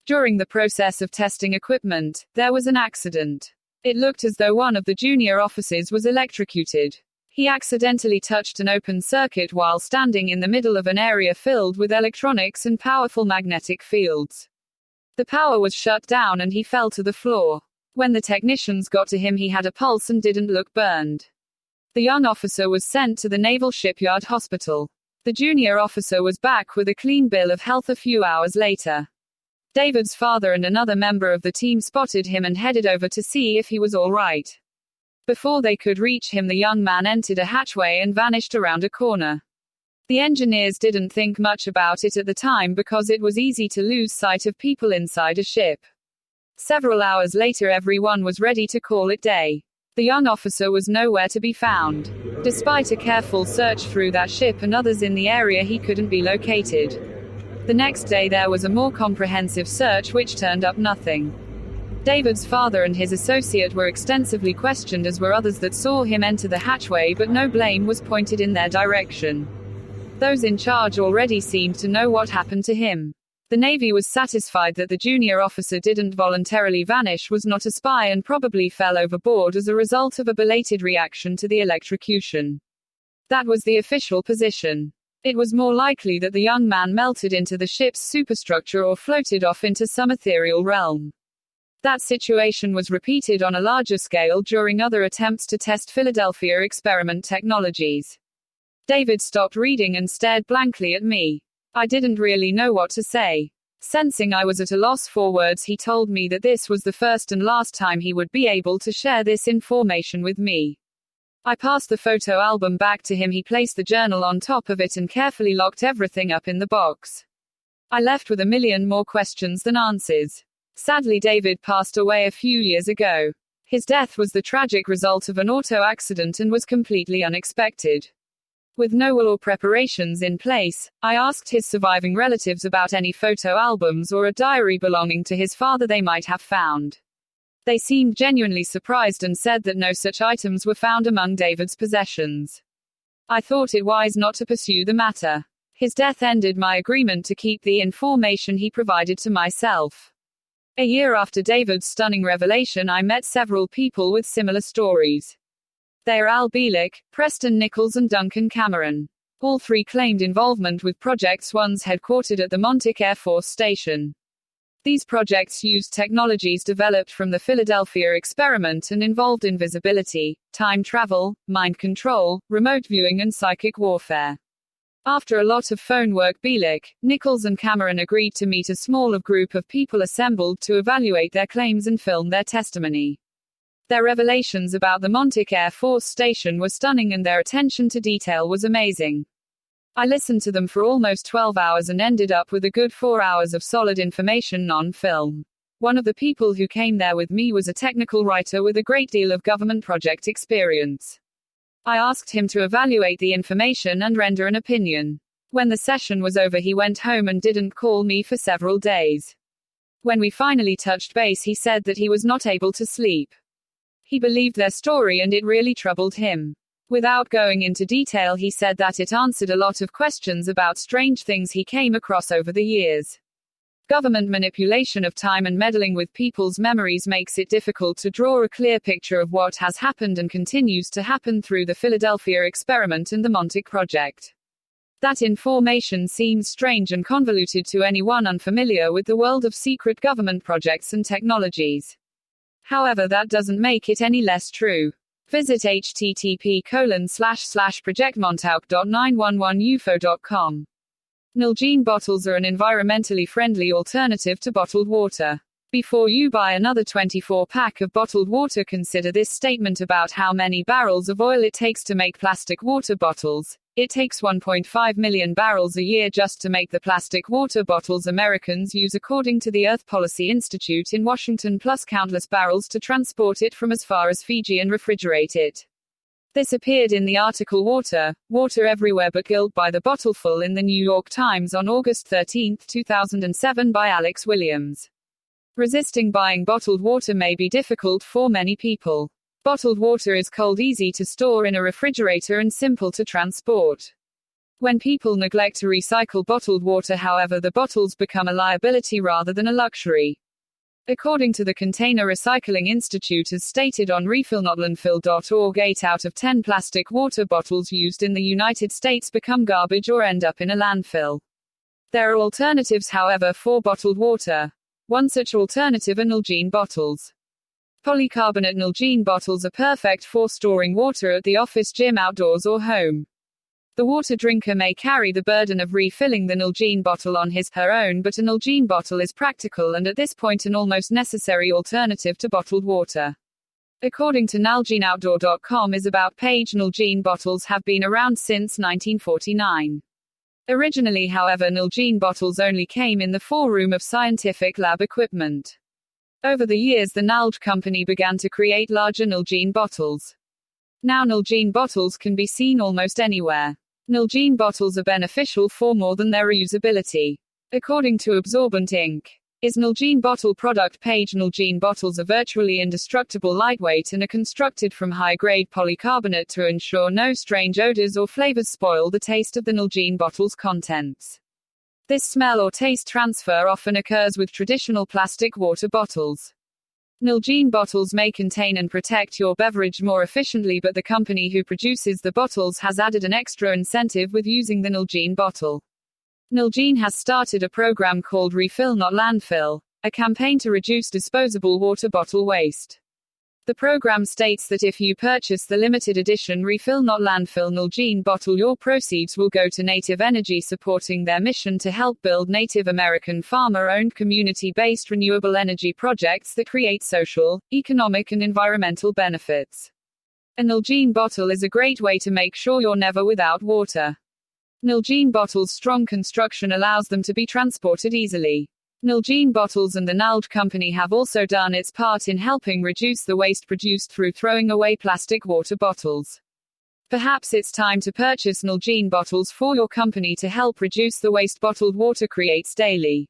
During the process of testing equipment, there was an accident. It looked as though one of the junior officers was electrocuted. He accidentally touched an open circuit while standing in the middle of an area filled with electronics and powerful magnetic fields. The power was shut down and he fell to the floor. When the technicians got to him, he had a pulse and didn't look burned. The young officer was sent to the Naval Shipyard Hospital. The junior officer was back with a clean bill of health a few hours later. David's father and another member of the team spotted him and headed over to see if he was all right. Before they could reach him, the young man entered a hatchway and vanished around a corner. The engineers didn't think much about it at the time because it was easy to lose sight of people inside a ship. Several hours later, everyone was ready to call it day. The young officer was nowhere to be found. Despite a careful search through that ship and others in the area, he couldn't be located. The next day there was a more comprehensive search which turned up nothing. David's father and his associate were extensively questioned, as were others that saw him enter the hatchway, but no blame was pointed in their direction. Those in charge already seemed to know what happened to him. The Navy was satisfied that the junior officer didn't voluntarily vanish, was not a spy, and probably fell overboard as a result of a belated reaction to the electrocution. That was the official position. It was more likely that the young man melted into the ship's superstructure or floated off into some ethereal realm. That situation was repeated on a larger scale during other attempts to test Philadelphia experiment technologies. David stopped reading and stared blankly at me. I didn't really know what to say. Sensing I was at a loss for words, he told me that this was the first and last time he would be able to share this information with me. I passed the photo album back to him. He placed the journal on top of it and carefully locked everything up in the box. I left with a million more questions than answers. Sadly, David passed away a few years ago. His death was the tragic result of an auto accident and was completely unexpected. With no will or preparations in place, I asked his surviving relatives about any photo albums or a diary belonging to his father they might have found. They seemed genuinely surprised and said that no such items were found among David's possessions. I thought it wise not to pursue the matter. His death ended my agreement to keep the information he provided to myself. A year after David's stunning revelation, I met several people with similar stories. They are Al Bielek, Preston Nichols, and Duncan Cameron. All three claimed involvement with projects once headquartered at the Montic Air Force Station. These projects used technologies developed from the Philadelphia experiment and involved invisibility, time travel, mind control, remote viewing, and psychic warfare. After a lot of phone work, Bielek, Nichols, and Cameron agreed to meet a small group of people assembled to evaluate their claims and film their testimony. Their revelations about the Montic Air Force Station were stunning and their attention to detail was amazing. I listened to them for almost 12 hours and ended up with a good 4 hours of solid information on film. One of the people who came there with me was a technical writer with a great deal of government project experience. I asked him to evaluate the information and render an opinion. When the session was over, he went home and didn't call me for several days. When we finally touched base, he said that he was not able to sleep. He believed their story and it really troubled him. Without going into detail, he said that it answered a lot of questions about strange things he came across over the years. Government manipulation of time and meddling with people's memories makes it difficult to draw a clear picture of what has happened and continues to happen through the Philadelphia experiment and the Montic project. That information seems strange and convoluted to anyone unfamiliar with the world of secret government projects and technologies. However, that doesn't make it any less true. Visit http://projectmontauk.911ufo.com. Nalgene bottles are an environmentally friendly alternative to bottled water. Before you buy another 24-pack of bottled water, consider this statement about how many barrels of oil it takes to make plastic water bottles. It takes 1.5 million barrels a year just to make the plastic water bottles Americans use, according to the Earth Policy Institute in Washington, plus countless barrels to transport it from as far as Fiji and refrigerate it. This appeared in the article Water Everywhere But Guilt by the Bottleful in the New York Times on August 13, 2007 by Alex Williams. Resisting buying bottled water may be difficult for many people. Bottled water is cold, easy to store in a refrigerator, and simple to transport. When people neglect to recycle bottled water, however, the bottles become a liability rather than a luxury. According to the Container Recycling Institute, as stated on refillnotlandfill.org, 8 out of 10 plastic water bottles used in the United States become garbage or end up in a landfill. There are alternatives, however, for bottled water. One such alternative are Nalgene bottles. Polycarbonate Nalgene bottles are perfect for storing water at the office, gym, outdoors, or home. The water drinker may carry the burden of refilling the Nalgene bottle on his/her own, but a Nalgene bottle is practical and at this point an almost necessary alternative to bottled water. According to NalgeneOutdoor.com is about page, Nalgene bottles have been around since 1949. Originally, however, Nalgene bottles only came in the form of scientific lab equipment. Over the years, the Nalge company began to create larger Nalgene bottles. Now Nalgene bottles can be seen almost anywhere. Nalgene bottles are beneficial for more than their reusability. According to Absorbent Inc. is Nalgene bottle product page. Nalgene bottles are virtually indestructible, lightweight, and are constructed from high-grade polycarbonate to ensure no strange odors or flavors spoil the taste of the Nalgene bottle's contents. This smell or taste transfer often occurs with traditional plastic water bottles. Nalgene bottles may contain and protect your beverage more efficiently, but the company who produces the bottles has added an extra incentive with using the Nalgene bottle. Nalgene has started a program called Refill Not Landfill, a campaign to reduce disposable water bottle waste. The program states that if you purchase the limited edition Refill Not Landfill Nalgene bottle, your proceeds will go to Native Energy, supporting their mission to help build Native American farmer-owned community-based renewable energy projects that create social, economic and environmental benefits. A Nalgene bottle is a great way to make sure you're never without water. Nalgene bottles' strong construction allows them to be transported easily. Nalgene bottles and the Nalge company have also done its part in helping reduce the waste produced through throwing away plastic water bottles. Perhaps it's time to purchase Nalgene bottles for your company to help reduce the waste bottled water creates daily.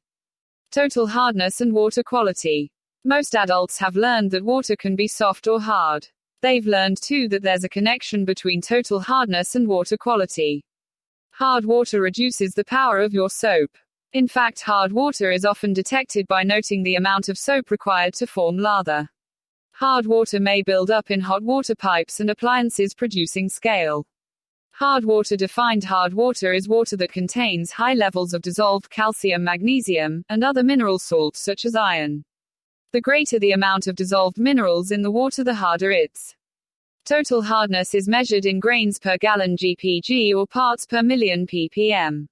Total hardness and water quality. Most adults have learned that water can be soft or hard. They've learned too that there's a connection between total hardness and water quality. Hard water reduces the power of your soap. In fact, hard water is often detected by noting the amount of soap required to form lather. Hard water may build up in hot water pipes and appliances, producing scale. Hard water. Defined hard water is water that contains high levels of dissolved calcium, magnesium, and other mineral salts such as iron. The greater the amount of dissolved minerals in the water, the harder it's. Total hardness is measured in grains per gallon (GPG) or parts per million (ppm).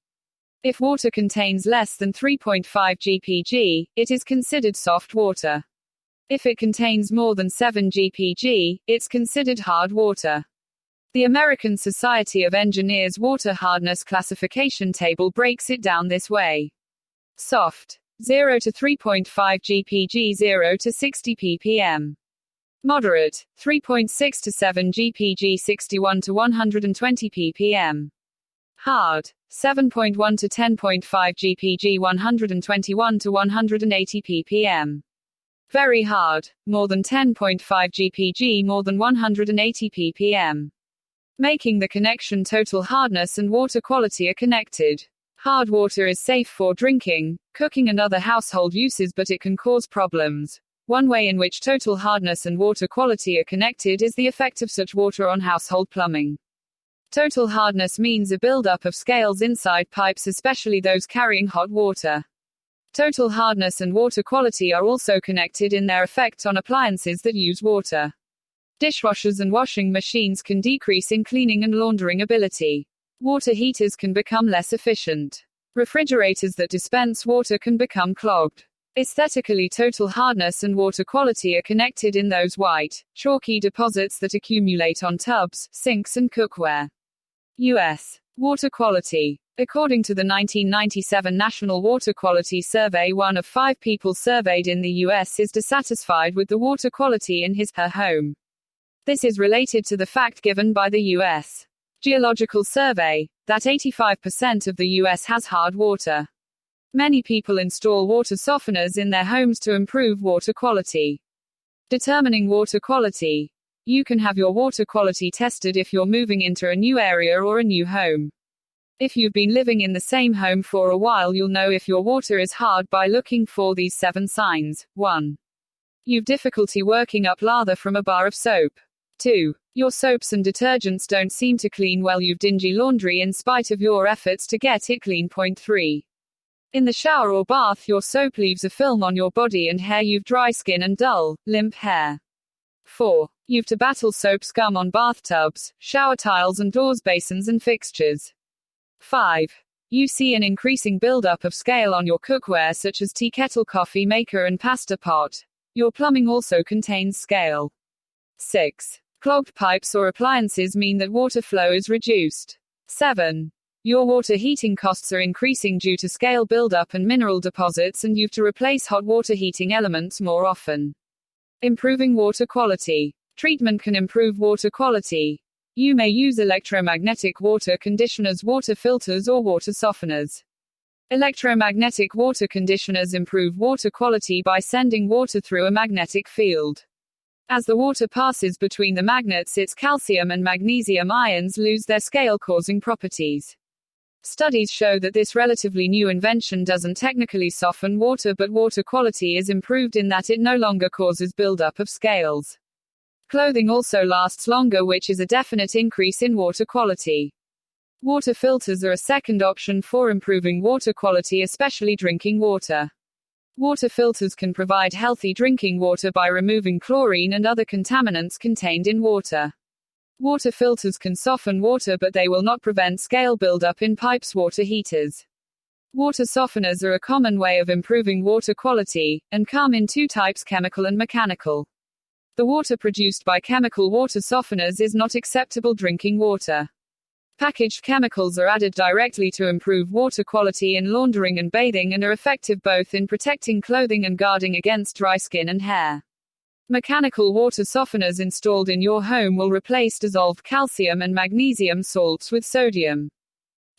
If water contains less than 3.5 GPG, it is considered soft water. If it contains more than 7 GPG, it's considered hard water. The American Society of Engineers water hardness classification table breaks it down this way. Soft, 0 to 3.5 GPG, 0 to 60 ppm. Moderate, 3.6 to 7 GPG, 61 to 120 ppm. Hard, 7.1 to 10.5 GPG, 121 to 180 ppm. Very hard, more than 10.5 GPG, more than 180 ppm. Making the connection. Total hardness and water quality are connected. Hard water is safe for drinking, cooking and other household uses, but it can cause problems. One way in which total hardness and water quality are connected is the effect of such water on household plumbing. Total hardness means a buildup of scales inside pipes, especially those carrying hot water. Total hardness and water quality are also connected in their effect on appliances that use water. Dishwashers and washing machines can decrease in cleaning and laundering ability. Water heaters can become less efficient. Refrigerators that dispense water can become clogged. Aesthetically, total hardness and water quality are connected in those white, chalky deposits that accumulate on tubs, sinks and cookware. U.S. Water quality. According to the 1997 National Water Quality Survey, 1 of 5 people surveyed in the U.S. is dissatisfied with the water quality in his/her home. This is related to the fact given by the U.S. Geological Survey, that 85% of the U.S. has hard water. Many people install water softeners in their homes to improve water quality. Determining water quality. You can have your water quality tested if you're moving into a new area or a new home. If you've been living in the same home for a while, you'll know if your water is hard by looking for these 7 signs. 1. You've difficulty working up lather from a bar of soap. 2. Your soaps and detergents don't seem to clean well. You've dingy laundry in spite of your efforts to get it clean. 3. In the shower or bath, your soap leaves a film on your body and hair. You've dry skin and dull, limp hair. 4. You've to battle soap scum on bathtubs, shower tiles and doors, basins and fixtures. 5. You see an increasing buildup of scale on your cookware, such as tea kettle, coffee maker and pasta pot. Your plumbing also contains scale. 6. Clogged pipes or appliances mean that water flow is reduced. 7. Your water heating costs are increasing due to scale buildup and mineral deposits, and you've to replace hot water heating elements more often. Improving water quality. Treatment can improve water quality. You may use electromagnetic water conditioners, water filters, or water softeners. Electromagnetic water conditioners improve water quality by sending water through a magnetic field. As the water passes between the magnets, its calcium and magnesium ions lose their scale-causing properties. Studies show that this relatively new invention doesn't technically soften water, but water quality is improved in that it no longer causes buildup of scales. Clothing also lasts longer, which is a definite increase in water quality. Water filters are a second option for improving water quality, especially drinking water. Water filters can provide healthy drinking water by removing chlorine and other contaminants contained in water. Water filters can soften water, but they will not prevent scale buildup in pipes. Water heaters. Water softeners are a common way of improving water quality, and come in 2 types: chemical and mechanical. The water produced by chemical water softeners is not acceptable drinking water. Packaged chemicals are added directly to improve water quality in laundering and bathing, and are effective both in protecting clothing and guarding against dry skin and hair. Mechanical water softeners installed in your home will replace dissolved calcium and magnesium salts with sodium.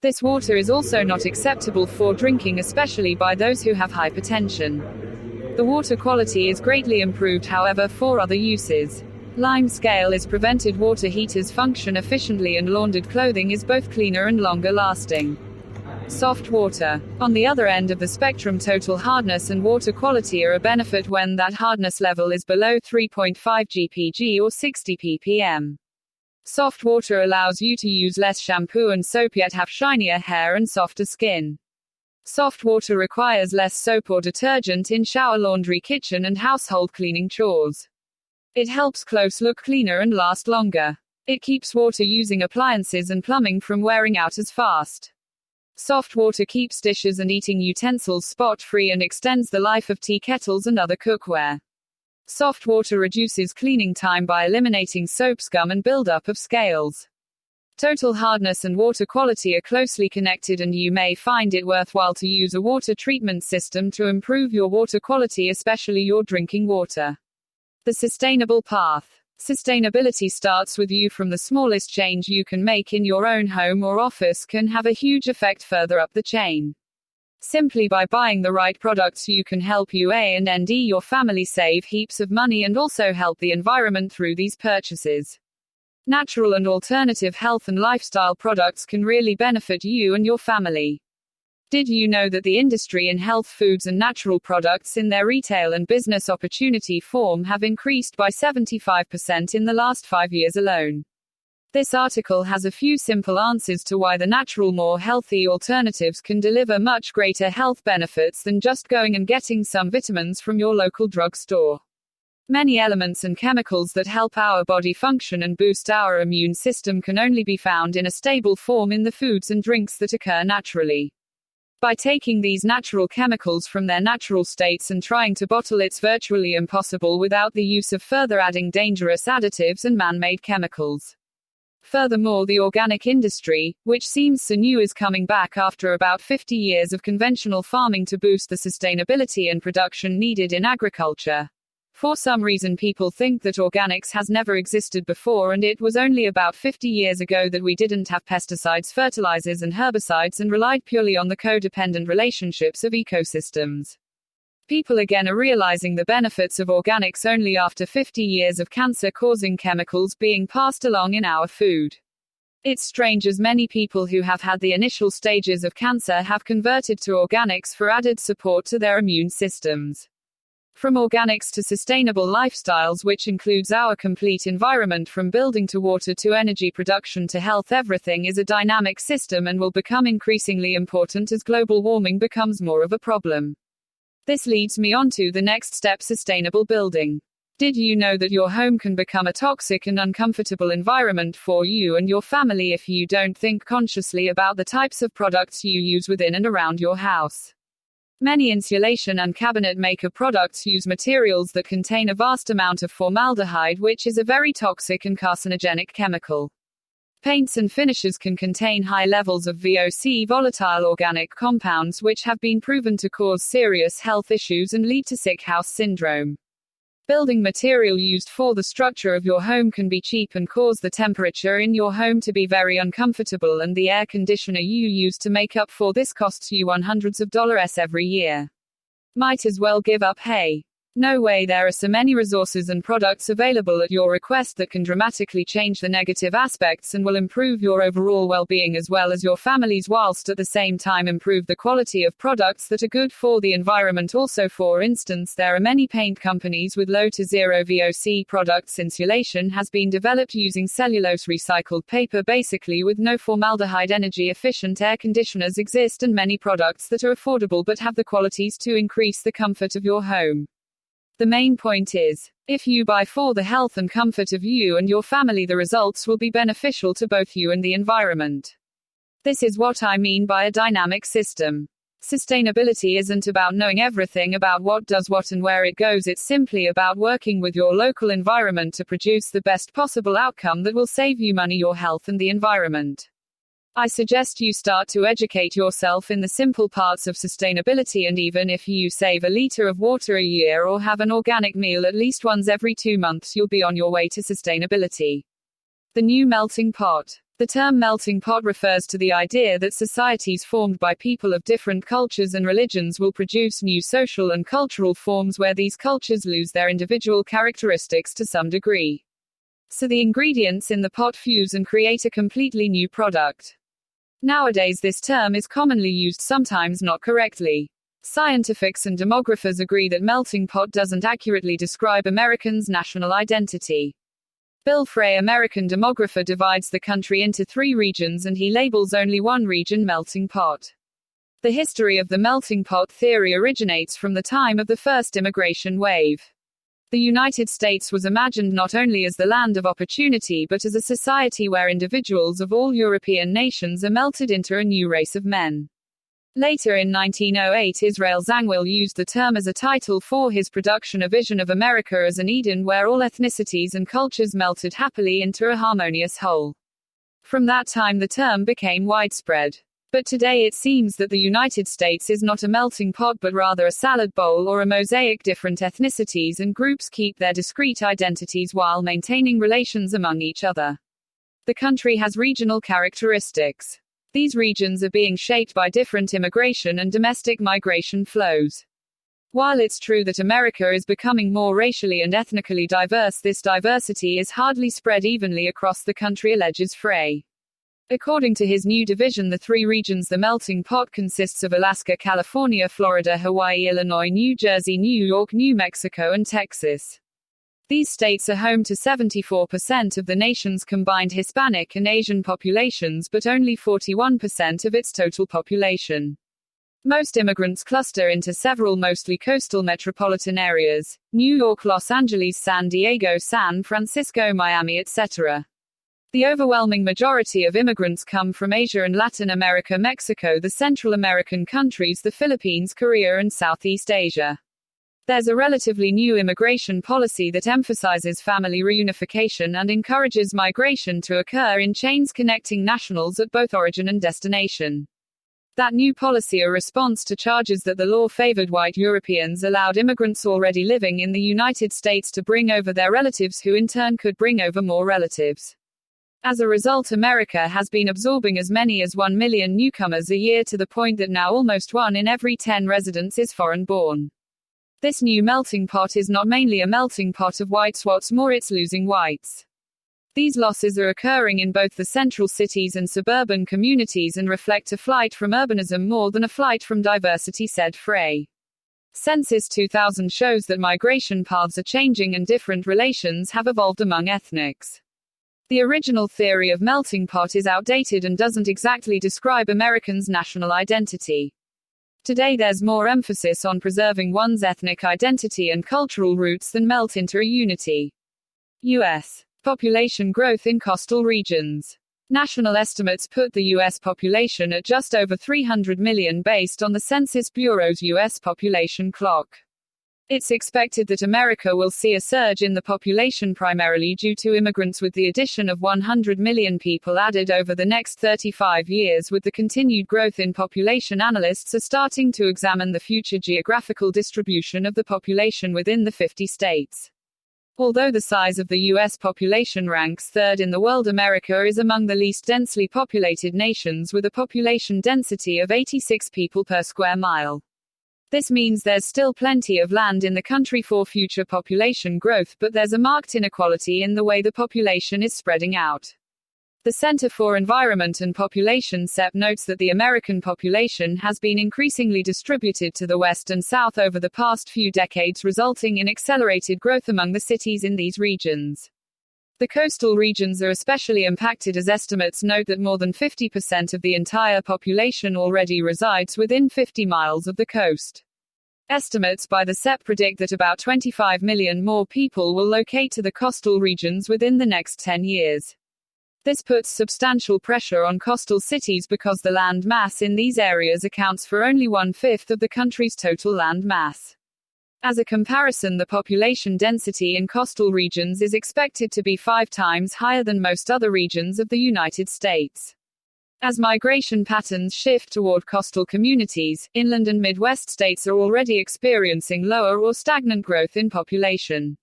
This water is also not acceptable for drinking, especially by those who have hypertension. The water quality is greatly improved, however, for other uses. Lime scale is prevented. Water heaters function efficiently, and laundered clothing is both cleaner and longer lasting. Soft water. On the other end of the spectrum, total hardness and water quality are a benefit when that hardness level is below 3.5 GPG or 60 ppm. Soft water allows you to use less shampoo and soap, yet have shinier hair and softer skin. Soft water requires less soap or detergent in shower, laundry, kitchen and household cleaning chores. It helps clothes look cleaner and last longer. It keeps water using appliances and plumbing from wearing out as fast. Soft water keeps dishes and eating utensils spot-free and extends the life of tea kettles and other cookware. Soft water reduces cleaning time by eliminating soap scum and buildup of scales. Total hardness and water quality are closely connected, and you may find it worthwhile to use a water treatment system to improve your water quality, especially your drinking water. The sustainable path. Sustainability starts with you. From the smallest change you can make in your own home or office can have a huge effect further up the chain. Simply by buying the right products, you can help you and your family save heaps of money and also help the environment through these purchases. Natural and alternative health and lifestyle products can really benefit you and your family. Did you know that the industry in health foods and natural products in their retail and business opportunity form have increased by 75% in the last 5 years alone? This article has a few simple answers to why the natural, more healthy alternatives can deliver much greater health benefits than just going and getting some vitamins from your local drugstore. Many elements and chemicals that help our body function and boost our immune system can only be found in a stable form in the foods and drinks that occur naturally. By taking these natural chemicals from their natural states and trying to bottle, it's virtually impossible without the use of further adding dangerous additives and man-made chemicals. Furthermore, the organic industry, which seems so new, is coming back after about 50 years of conventional farming to boost the sustainability and production needed in agriculture. For some reason, people think that organics has never existed before, and it was only about 50 years ago that we didn't have pesticides, fertilizers, and herbicides and relied purely on the codependent relationships of ecosystems. People again are realizing the benefits of organics only after 50 years of cancer-causing chemicals being passed along in our food. It's strange, as many people who have had the initial stages of cancer have converted to organics for added support to their immune systems. From organics to sustainable lifestyles, which includes our complete environment from building to water to energy production to health, everything is a dynamic system and will become increasingly important as global warming becomes more of a problem. This leads me on to the next step: sustainable building. Did you know that your home can become a toxic and uncomfortable environment for you and your family if you don't think consciously about the types of products you use within and around your house? Many insulation and cabinet maker products use materials that contain a vast amount of formaldehyde, which is a very toxic and carcinogenic chemical. Paints and finishes can contain high levels of VOC, volatile organic compounds, which have been proven to cause serious health issues and lead to sick house syndrome. Building material used for the structure of your home can be cheap and cause the temperature in your home to be very uncomfortable, and the air conditioner you use to make up for this costs you hundreds of dollars every year. Might as well give up. Hey. No way, there are so many resources and products available at your request that can dramatically change the negative aspects and will improve your overall well-being as well as your family's, whilst at the same time improve the quality of products that are good for the environment. Also, for instance, there are many paint companies with low to zero VOC products. Insulation has been developed using cellulose recycled paper, basically with no formaldehyde. Energy efficient air conditioners exist, and many products that are affordable but have the qualities to increase the comfort of your home. The main point is, if you buy for the health and comfort of you and your family, the results will be beneficial to both you and the environment. This is what I mean by a dynamic system. Sustainability isn't about knowing everything about what does what and where it goes. It's simply about working with your local environment to produce the best possible outcome that will save you money, your health, and the environment. I suggest you start to educate yourself in the simple parts of sustainability, and even if you save a liter of water a year or have an organic meal at least once every 2 months, you'll be on your way to sustainability. The new melting pot. The term melting pot refers to the idea that societies formed by people of different cultures and religions will produce new social and cultural forms where these cultures lose their individual characteristics to some degree. So the ingredients in the pot fuse and create a completely new product. Nowadays, this term is commonly used, sometimes not correctly. Scientists and demographers agree that melting pot doesn't accurately describe Americans' national identity. Bill Frey, American demographer, divides the country into 3 regions, and he labels only one region melting pot. The history of the melting pot theory originates from the time of the first immigration wave. The United States was imagined not only as the land of opportunity but as a society where individuals of all European nations are melted into a new race of men. Later in 1908, Israel Zangwill used the term as a title for his production, A Vision of America as an Eden where all ethnicities and cultures melted happily into a harmonious whole. From that time the term became widespread. But today it seems that the United States is not a melting pot but rather a salad bowl or a mosaic. Different ethnicities and groups keep their discrete identities while maintaining relations among each other. The country has regional characteristics. These regions are being shaped by different immigration and domestic migration flows. While it's true that America is becoming more racially and ethnically diverse, this diversity is hardly spread evenly across the country, alleges Frey. According to his new division, the 3 regions, the melting pot consists of Alaska, California, Florida, Hawaii, Illinois, New Jersey, New York, New Mexico, and Texas. These states are home to 74% of the nation's combined Hispanic and Asian populations, but only 41% of its total population. Most immigrants cluster into several mostly coastal metropolitan areas: New York, Los Angeles, San Diego, San Francisco, Miami, etc. The overwhelming majority of immigrants come from Asia and Latin America, Mexico, the Central American countries, the Philippines, Korea, and Southeast Asia. There's a relatively new immigration policy that emphasizes family reunification and encourages migration to occur in chains connecting nationals at both origin and destination. That new policy, a response to charges that the law favored white Europeans, allowed immigrants already living in the United States to bring over their relatives, who in turn could bring over more relatives. As a result, America has been absorbing as many as 1 million newcomers a year, to the point that now almost 1 in every 10 residents is foreign-born. This new melting pot is not mainly a melting pot of whites, what's more, it's losing whites. These losses are occurring in both the central cities and suburban communities and reflect a flight from urbanism more than a flight from diversity, said Frey. Census 2000 shows that migration paths are changing and different relations have evolved among ethnics. The original theory of melting pot is outdated and doesn't exactly describe Americans' national identity. Today there's more emphasis on preserving one's ethnic identity and cultural roots than melt into a unity. U.S. population growth in coastal regions. National estimates put the U.S. population at just over 300 million based on the Census Bureau's U.S. population clock. It's expected that America will see a surge in the population primarily due to immigrants, with the addition of 100 million people added over the next 35 years. With the continued growth in population, analysts are starting to examine the future geographical distribution of the population within the 50 states. Although the size of the U.S. population ranks third in the world, America is among the least densely populated nations, with a population density of 86 people per square mile. This means there's still plenty of land in the country for future population growth, but there's a marked inequality in the way the population is spreading out. The Center for Environment and Population (CEP) notes that the American population has been increasingly distributed to the west and south over the past few decades, resulting in accelerated growth among the cities in these regions. The coastal regions are especially impacted, as estimates note that more than 50% of the entire population already resides within 50 miles of the coast. Estimates by the CEP predict that about 25 million more people will locate to the coastal regions within the next 10 years. This puts substantial pressure on coastal cities because the land mass in these areas accounts for only 1/5 of the country's total land mass. As a comparison, the population density in coastal regions is expected to be 5 times higher than most other regions of the United States. As migration patterns shift toward coastal communities, inland and Midwest states are already experiencing lower or stagnant growth in population.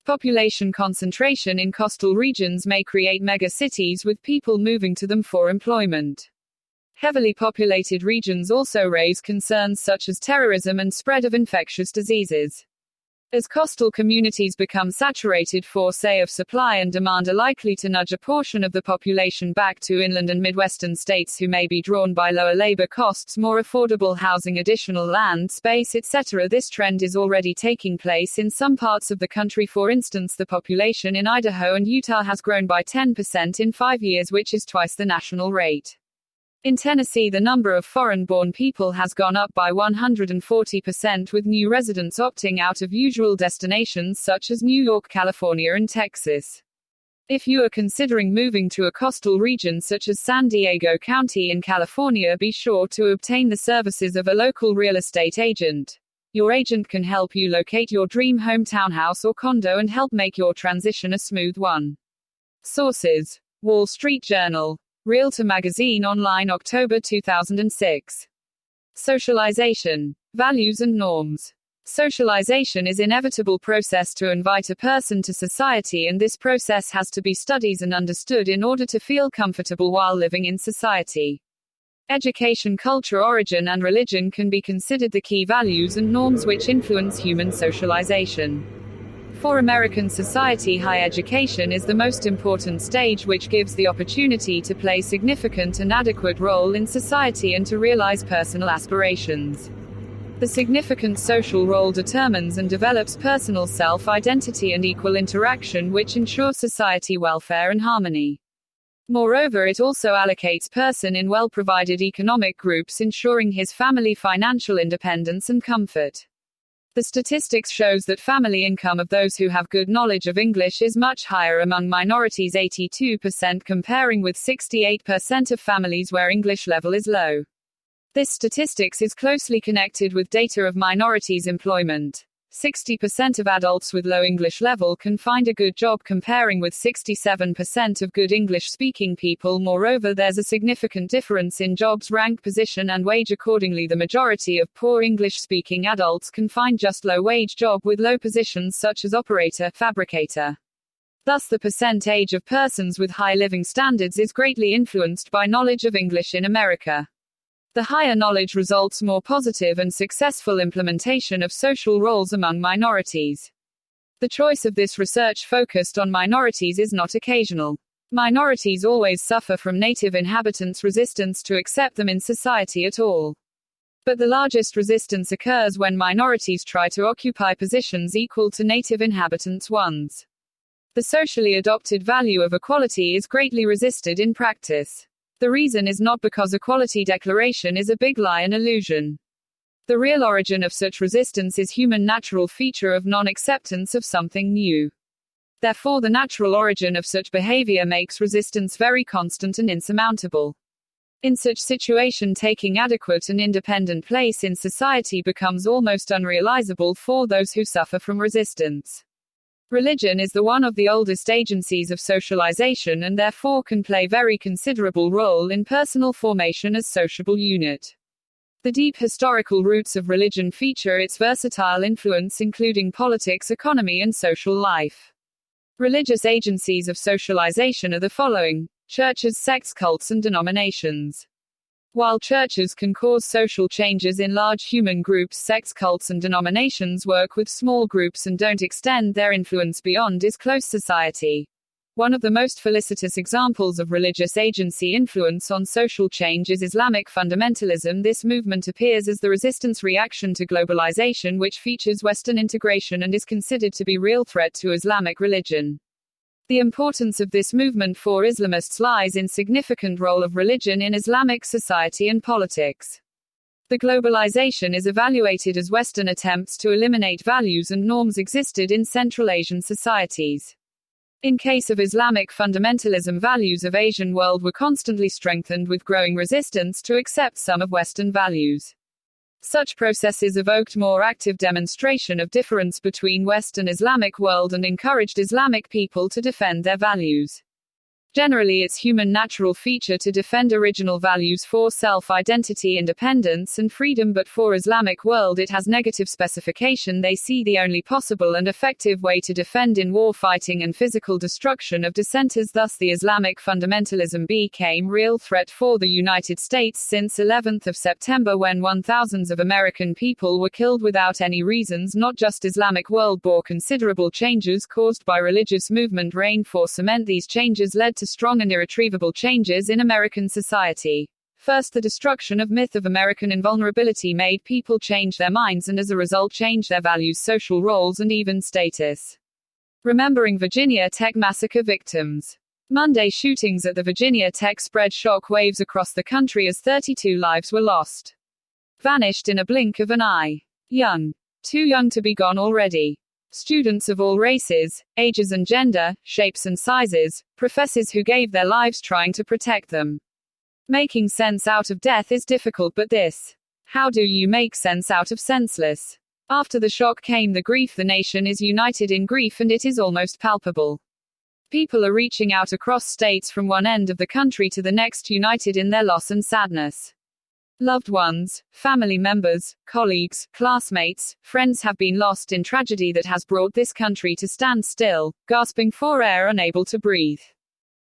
Population concentration in coastal regions may create megacities, with people moving to them for employment. Heavily populated regions also raise concerns such as terrorism and spread of infectious diseases. As coastal communities become saturated, forces of supply and demand are likely to nudge a portion of the population back to inland and Midwestern states, who may be drawn by lower labor costs, more affordable housing, additional land space, etc. This trend is already taking place in some parts of the country. For instance, the population in Idaho and Utah has grown by 10% in 5 years, which is twice the national rate. In Tennessee, the number of foreign-born people has gone up by 140%, with new residents opting out of usual destinations such as New York, California, and Texas. If you are considering moving to a coastal region such as San Diego County in California, be sure to obtain the services of a local real estate agent. Your agent can help you locate your dream home, townhouse, or condo and help make your transition a smooth one. Sources: Wall Street Journal, Realtor Magazine Online, October 2006. Socialization, values and norms. Socialization is an inevitable process to invite a person to society, and this process has to be studied and understood in order to feel comfortable while living in society. Education, culture, origin, and religion can be considered the key values and norms which influence human socialization. For American society, higher education is the most important stage, which gives the opportunity to play significant and adequate role in society and to realize personal aspirations. The significant social role determines and develops personal self-identity and equal interaction, which ensures society welfare and harmony. Moreover, it also allocates person in well-provided economic groups, ensuring his family financial independence and comfort. The statistics shows that family income of those who have good knowledge of English is much higher among minorities, 82% comparing with 68% of families where English level is low. This statistics is closely connected with data of minorities' employment. 60% of adults with low English level can find a good job comparing with 67% of good English-speaking people. Moreover, there's a significant difference in jobs, rank, position and wage. Accordingly, the majority of poor English-speaking adults can find just low-wage job with low positions such as operator, fabricator. Thus, the percentage of persons with high living standards is greatly influenced by knowledge of English in America. The higher knowledge results more positive and successful implementation of social roles among minorities. The choice of this research focused on minorities is not occasional. Minorities always suffer from native inhabitants' resistance to accept them in society at all. But the largest resistance occurs when minorities try to occupy positions equal to native inhabitants' ones. The socially adopted value of equality is greatly resisted in practice. The reason is not because equality declaration is a big lie and illusion. The real origin of such resistance is human natural feature of non-acceptance of something new. Therefore, the natural origin of such behavior makes resistance very constant and insurmountable. In such situation, taking adequate and independent place in society becomes almost unrealizable for those who suffer from resistance. Religion is the one of the oldest agencies of socialization and therefore can play very considerable role in personal formation as sociable unit. The deep historical roots of religion feature its versatile influence including politics, economy and social life. Religious agencies of socialization are the following: churches, sects, cults and denominations. While churches can cause social changes in large human groups, sects, cults and denominations work with small groups and don't extend their influence beyond is close society. One of the most felicitous examples of religious agency influence on social change is Islamic fundamentalism. This movement appears as the resistance reaction to globalization, which features Western integration and is considered to be a real threat to Islamic religion. The importance of this movement for Islamists lies in significant role of religion in Islamic society and politics. The globalization is evaluated as Western attempts to eliminate values and norms existed in Central Asian societies. In case of Islamic fundamentalism, values of Asian world were constantly strengthened with growing resistance to accept some of Western values. Such processes evoked more active demonstration of difference between West and Islamic world and encouraged Islamic people to defend their values. Generally, it's human natural feature to defend original values for self-identity, independence and freedom, but for Islamic world it has negative specification. They see the only possible and effective way to defend in war fighting and physical destruction of dissenters. Thus the Islamic fundamentalism became real threat for the United States since 11th of September when thousands of American people were killed without any reasons. Not just Islamic world bore considerable changes caused by religious movement reign for cement. These changes led to strong and irretrievable changes in American society. First, the destruction of myth of American invulnerability made people change their minds and as a result change their values, social roles and even status. Remembering Virginia Tech massacre victims. Monday shootings at the Virginia Tech spread shock waves across the country as 32 lives were lost. Vanished in a blink of an eye. Young. Too young to be gone already. Students of all races, ages and gender, shapes and sizes, professors who gave their lives trying to protect them. Making sense out of death is difficult, but this. How do you make sense out of senseless? After the shock came the grief. The nation is united in grief and it is almost palpable. People are reaching out across states from one end of the country to the next, united in their loss and sadness. Loved ones, family members, colleagues, classmates, friends have been lost in tragedy that has brought this country to stand still, gasping for air, unable to breathe.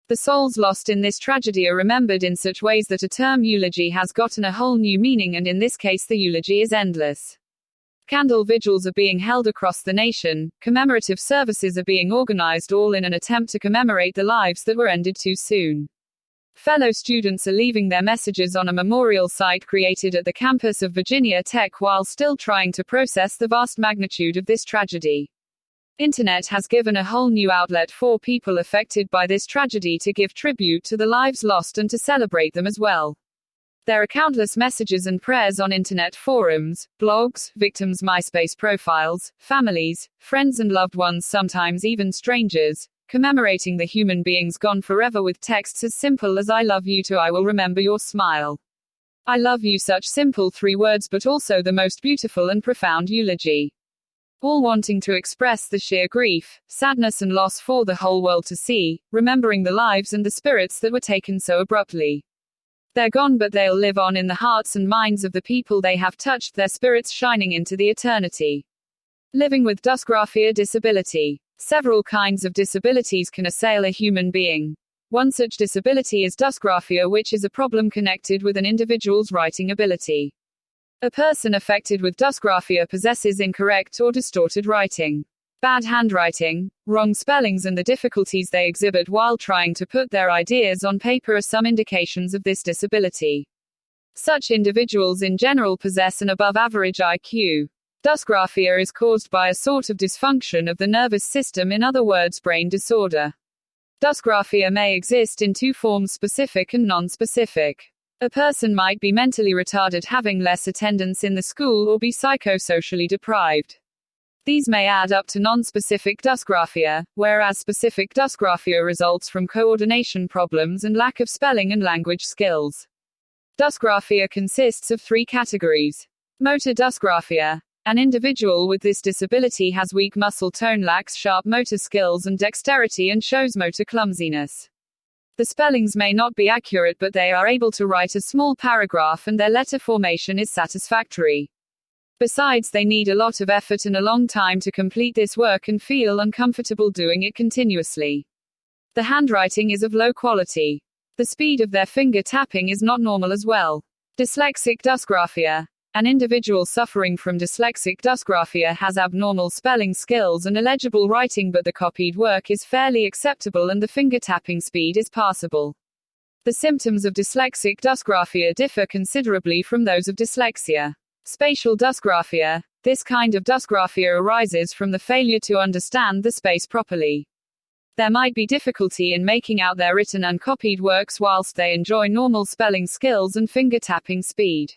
The souls lost in this tragedy are remembered in such ways that a term eulogy has gotten a whole new meaning, and in this case the eulogy is endless. Candle vigils are being held across the nation, commemorative services are being organized, all in an attempt to commemorate the lives that were ended too soon. Fellow students are leaving their messages on a memorial site created at the campus of Virginia Tech while still trying to process the vast magnitude of this tragedy. Internet has given a whole new outlet for people affected by this tragedy to give tribute to the lives lost and to celebrate them as well. There are countless messages and prayers on internet forums, blogs, victims' MySpace profiles, families, friends and loved ones, sometimes even strangers, commemorating the human beings gone forever with texts as simple as "I love you" to "I will remember your smile." I love you, such simple 3 words, but also the most beautiful and profound eulogy. All wanting to express the sheer grief, sadness and loss for the whole world to see, remembering the lives and the spirits that were taken so abruptly. They're gone, but they'll live on in the hearts and minds of the people they have touched, their spirits shining into the eternity. Living with dysgraphia disability. Several kinds of disabilities can assail a human being. One such disability is dysgraphia, which is a problem connected with an individual's writing ability. A person affected with dysgraphia possesses incorrect or distorted writing, bad handwriting, wrong spellings, and the difficulties they exhibit while trying to put their ideas on paper are some indications of this disability. Such individuals in general possess an above-average IQ. Dysgraphia is caused by a sort of dysfunction of the nervous system, in other words, brain disorder. Dysgraphia may exist in 2 forms: specific and non-specific. A person might be mentally retarded, having less attendance in the school, or be psychosocially deprived. These may add up to non-specific dysgraphia, whereas specific dysgraphia results from coordination problems and lack of spelling and language skills. Dysgraphia consists of 3 categories. Motor dysgraphia. An individual with this disability has weak muscle tone, lacks sharp motor skills and dexterity, and shows motor clumsiness. The spellings may not be accurate, but they are able to write a small paragraph and their letter formation is satisfactory. Besides, they need a lot of effort and a long time to complete this work and feel uncomfortable doing it continuously. The handwriting is of low quality. The speed of their finger tapping is not normal as well. Dyslexic dysgraphia. An individual suffering from dyslexic dysgraphia has abnormal spelling skills and illegible writing, but the copied work is fairly acceptable and the finger tapping speed is passable. The symptoms of dyslexic dysgraphia differ considerably from those of dyslexia. Spatial dysgraphia. This kind of dysgraphia arises from the failure to understand the space properly. There might be difficulty in making out their written and copied works whilst they enjoy normal spelling skills and finger tapping speed.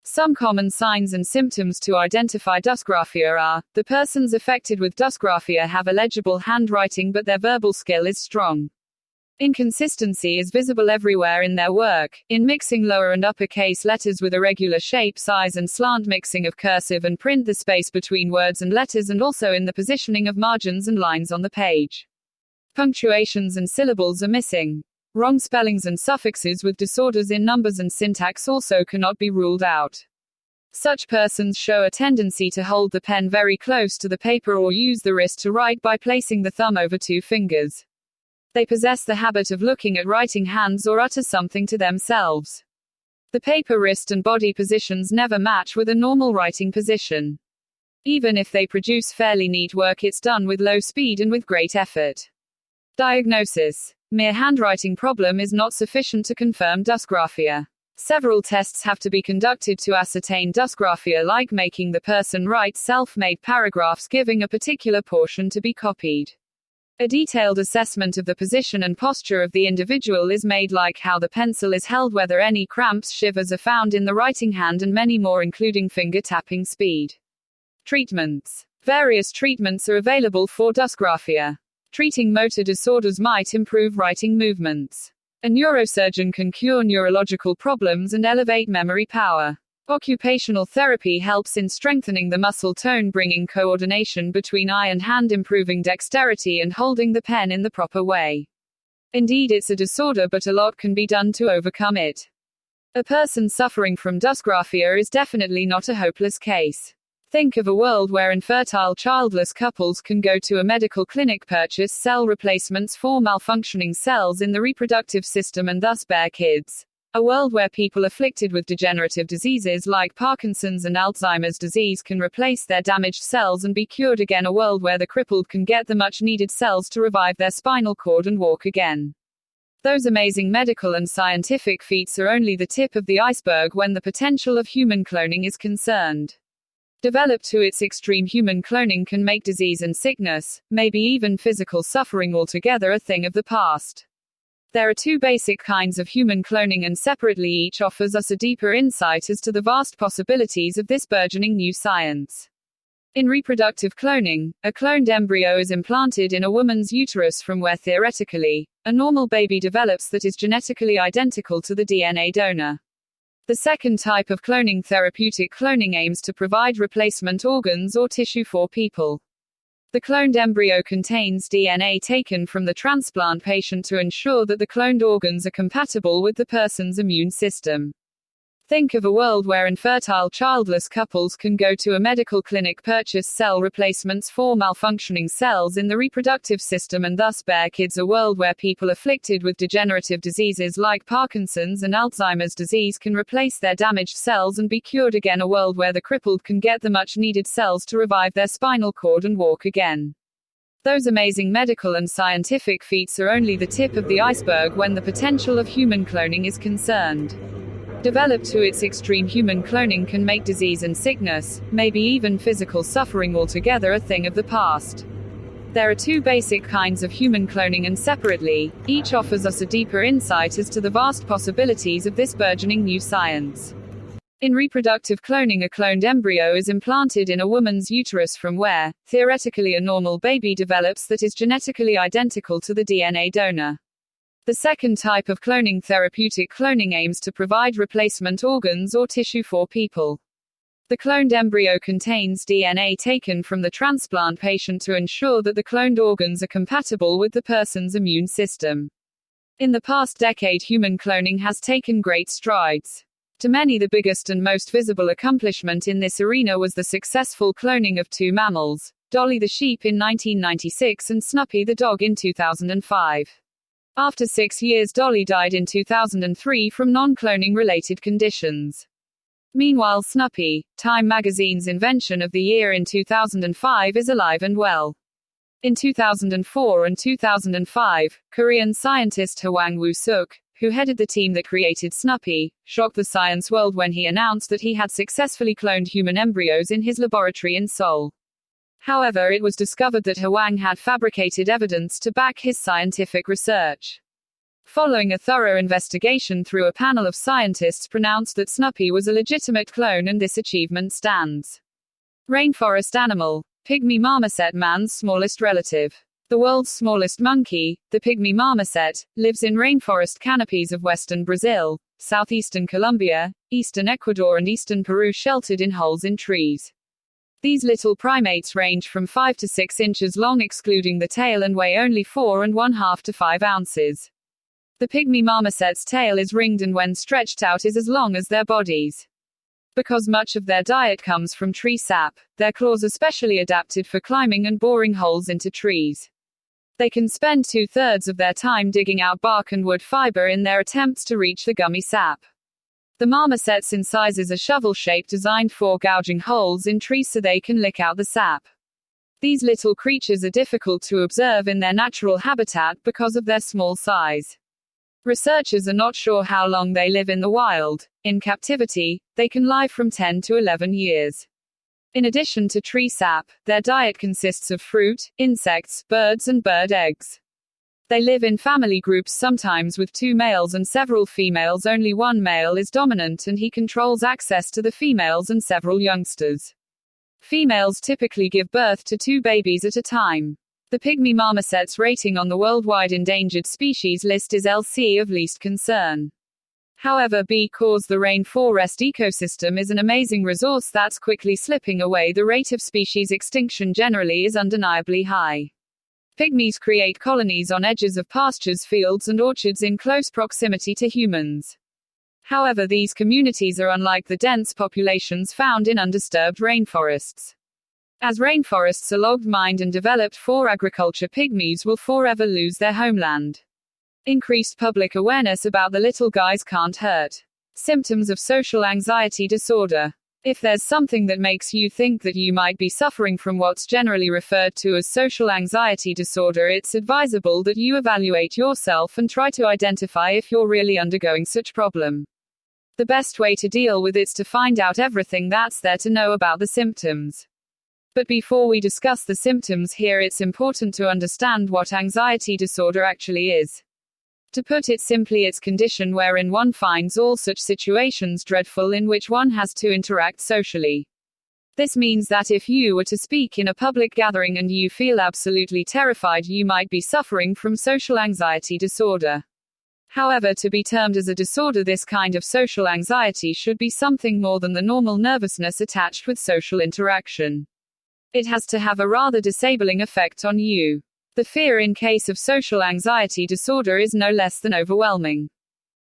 Some common signs and symptoms to identify dysgraphia are: the persons affected with dysgraphia have illegible handwriting, but their verbal skill is strong. Inconsistency is visible everywhere in their work, in mixing lower and uppercase letters with irregular shape, size and slant, mixing of cursive and print, the space between words and letters, and also in the positioning of margins and lines on the page. Punctuations and syllables are missing. Wrong spellings and suffixes with disorders in numbers and syntax also cannot be ruled out. Such persons show a tendency to hold the pen very close to the paper or use the wrist to write by placing the thumb over 2 fingers. They possess the habit of looking at writing hands or utter something to themselves. The paper, wrist and body positions never match with a normal writing position. Even if they produce fairly neat work, it's done with low speed and with great effort. Diagnosis. Mere handwriting problem is not sufficient to confirm dysgraphia. Several tests have to be conducted to ascertain dysgraphia, like making the person write self-made paragraphs giving a particular portion to be copied. A detailed assessment of the position and posture of the individual is made, like how the pencil is held, whether any cramps, shivers are found in the writing hand, and many more, including finger tapping speed. Treatments. Various treatments are available for dysgraphia. Treating motor disorders might improve writing movements. A neurosurgeon can cure neurological problems and elevate memory power. Occupational therapy helps in strengthening the muscle tone, bringing coordination between eye and hand, improving dexterity and holding the pen in the proper way. Indeed, it's a disorder, but a lot can be done to overcome it. A person suffering from dysgraphia is definitely not a hopeless case. Think of a world where infertile childless couples can go to a medical clinic, purchase cell replacements for malfunctioning cells in the reproductive system, and thus bear kids. A world where people afflicted with degenerative diseases like Parkinson's and Alzheimer's disease can replace their damaged cells and be cured again. A world where the crippled can get the much needed cells to revive their spinal cord and walk again. Those amazing medical and scientific feats are only the tip of the iceberg when the potential of human cloning is concerned. Developed to its extreme, human cloning can make disease and sickness, maybe even physical suffering altogether, a thing of the past. There are two basic kinds of human cloning, and separately each offers us a deeper insight as to the vast possibilities of this burgeoning new science. In reproductive cloning, a cloned embryo is implanted in a woman's uterus from where theoretically, a normal baby develops that is genetically identical to the DNA donor. The second type of cloning, therapeutic cloning, aims to provide replacement organs or tissue for people. The cloned embryo contains DNA taken from the transplant patient to ensure that the cloned organs are compatible with the person's immune system. Think of a world where infertile childless couples can go to a medical clinic, purchase cell replacements for malfunctioning cells in the reproductive system, and thus bear kids. A world where people afflicted with degenerative diseases like Parkinson's and Alzheimer's disease can replace their damaged cells and be cured again. A world where the crippled can get the much needed cells to revive their spinal cord and walk again. Those amazing medical and scientific feats are only the tip of the iceberg when the potential of human cloning is concerned. Developed to its extreme, human cloning can make disease and sickness, maybe even physical suffering altogether, a thing of the past. There are two basic kinds of human cloning, and separately, each offers us a deeper insight as to the vast possibilities of this burgeoning new science. In reproductive cloning, a cloned embryo is implanted in a woman's uterus from where, theoretically, a normal baby develops that is genetically identical to the DNA donor. The second type of cloning, therapeutic cloning, aims to provide replacement organs or tissue for people. The cloned embryo contains DNA taken from the transplant patient to ensure that the cloned organs are compatible with the person's immune system. In the past decade, human cloning has taken great strides. To many, the biggest and most visible accomplishment in this arena was the successful cloning of two mammals, Dolly the sheep in 1996 and Snuppy the dog in 2005. After 6 years, Dolly died in 2003 from non-cloning related conditions. Meanwhile, Snuppy, Time magazine's invention of the year in 2005, is alive and well. In 2004 and 2005, Korean scientist Hwang Woo-suk, who headed the team that created Snuppy, shocked the science world when he announced that he had successfully cloned human embryos in his laboratory in Seoul. However, it was discovered that Hwang had fabricated evidence to back his scientific research. Following a thorough investigation through a panel of scientists pronounced that Snuppy was a legitimate clone, and this achievement stands. Rainforest animal. Pygmy marmoset, man's smallest relative. The world's smallest monkey, the pygmy marmoset, lives in rainforest canopies of western Brazil, southeastern Colombia, eastern Ecuador and eastern Peru, sheltered in holes in trees. These little primates range from 5 to 6 inches long excluding the tail and weigh only 4½ to 5 ounces. The pygmy marmoset's tail is ringed and when stretched out is as long as their bodies. Because much of their diet comes from tree sap, their claws are specially adapted for climbing and boring holes into trees. They can spend 2/3 of their time digging out bark and wood fiber in their attempts to reach the gummy sap. The marmoset's incisors is a shovel shape designed for gouging holes in trees so they can lick out the sap. These little creatures are difficult to observe in their natural habitat because of their small size. Researchers are not sure how long they live in the wild. In captivity, they can live from 10 to 11 years. In addition to tree sap, their diet consists of fruit, insects, birds and bird eggs. They live in family groups, sometimes with 2 males and several females. Only one male is dominant and he controls access to the females and several youngsters. Females typically give birth to 2 babies at a time. The pygmy marmoset's rating on the worldwide endangered species list is LC, of least concern. However, because the rainforest ecosystem is an amazing resource that's quickly slipping away, the rate of species extinction generally is undeniably high. Pygmies create colonies on edges of pastures, fields and orchards in close proximity to humans. However, these communities are unlike the dense populations found in undisturbed rainforests. As rainforests are logged, mined and developed for agriculture, pygmies will forever lose their homeland. Increased public awareness about the little guys can't hurt. Symptoms of social anxiety disorder. If there's something that makes you think that you might be suffering from what's generally referred to as social anxiety disorder, it's advisable that you evaluate yourself and try to identify if you're really undergoing such problem. The best way to deal with it's to find out everything that's there to know about the symptoms. But before we discuss the symptoms here, it's important to understand what anxiety disorder actually is. To put it simply, it's condition wherein one finds all such situations dreadful in which one has to interact socially. This means that if you were to speak in a public gathering and you feel absolutely terrified, you might be suffering from social anxiety disorder. However, to be termed as a disorder, this kind of social anxiety should be something more than the normal nervousness attached with social interaction. It has to have a rather disabling effect on you. The fear in case of social anxiety disorder is no less than overwhelming.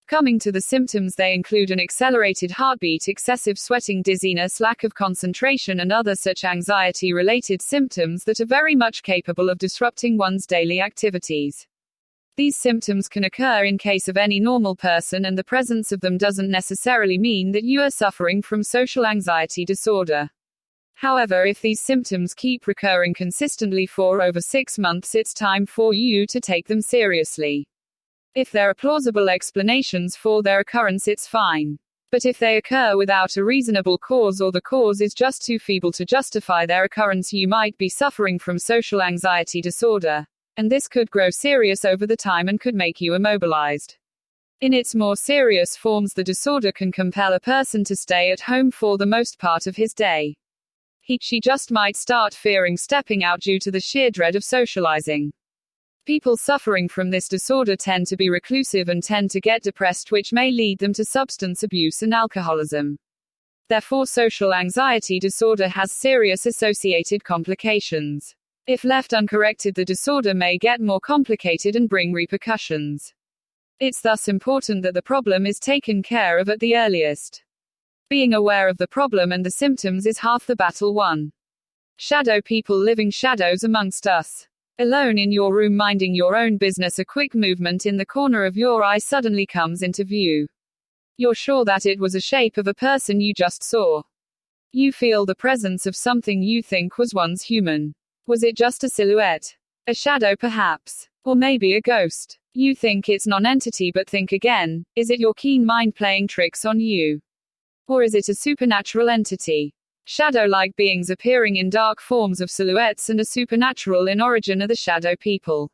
Coming to the symptoms, they include an accelerated heartbeat, excessive sweating, dizziness, lack of concentration, and other such anxiety-related symptoms that are very much capable of disrupting one's daily activities. These symptoms can occur in case of any normal person, and the presence of them doesn't necessarily mean that you are suffering from social anxiety disorder. However, if these symptoms keep recurring consistently for over 6 months, it's time for you to take them seriously. If there are plausible explanations for their occurrence, it's fine. But if they occur without a reasonable cause, or the cause is just too feeble to justify their occurrence, you might be suffering from social anxiety disorder. And this could grow serious over the time and could make you immobilized. In its more serious forms, the disorder can compel a person to stay at home for the most part of his day. She just might start fearing stepping out due to the sheer dread of socializing. People suffering from this disorder tend to be reclusive and tend to get depressed, which may lead them to substance abuse and alcoholism. Therefore, social anxiety disorder has serious associated complications. If left uncorrected, the disorder may get more complicated and bring repercussions. It's thus important that the problem is taken care of at the earliest. Being aware of the problem and the symptoms is half the battle won. Shadow people living shadows amongst us. Alone in your room minding your own business, a quick movement in the corner of your eye suddenly comes into view. You're sure that it was a shape of a person you just saw. You feel the presence of something you think was once human. Was it just a silhouette? A shadow perhaps? Or maybe a ghost? You think it's non-entity, but think again. Is it your keen mind playing tricks on you? Or is it a supernatural entity? Shadow-like beings appearing in dark forms of silhouettes and are supernatural in origin are the shadow people.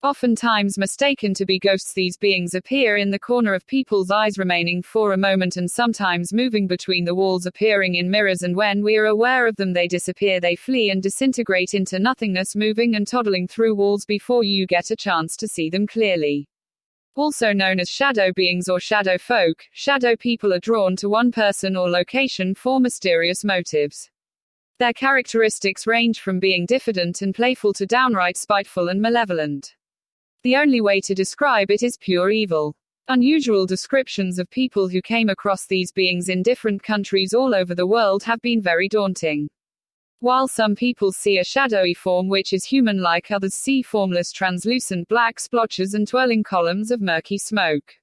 Oftentimes mistaken to be ghosts, these beings appear in the corner of people's eyes, remaining for a moment and sometimes moving between the walls, appearing in mirrors, and when we are aware of them they disappear, they flee and disintegrate into nothingness, moving and toddling through walls before you get a chance to see them clearly. Also known as shadow beings or shadow folk, shadow people are drawn to one person or location for mysterious motives. Their characteristics range from being diffident and playful to downright spiteful and malevolent. The only way to describe it is pure evil. Unusual descriptions of people who came across these beings in different countries all over the world have been very daunting. While some people see a shadowy form which is human-like, others see formless, translucent black splotches and twirling columns of murky smoke.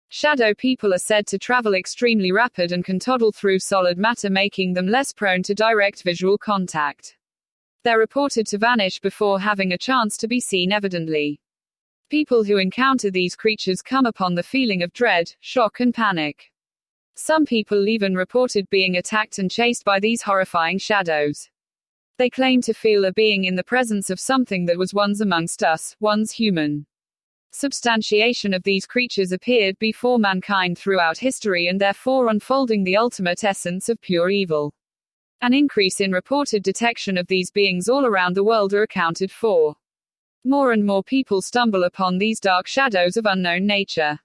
Shadow people are said to travel extremely rapid and can toddle through solid matter, making them less prone to direct visual contact. They're reported to vanish before having a chance to be seen evidently. People who encounter these creatures come upon the feeling of dread, shock and panic. Some people even reported being attacked and chased by these horrifying shadows. They claim to feel a being in the presence of something that was once amongst us, once human. Substantiation of these creatures appeared before mankind throughout history and therefore unfolding the ultimate essence of pure evil. An increase in reported detection of these beings all around the world are accounted for. More and more people stumble upon these dark shadows of unknown nature.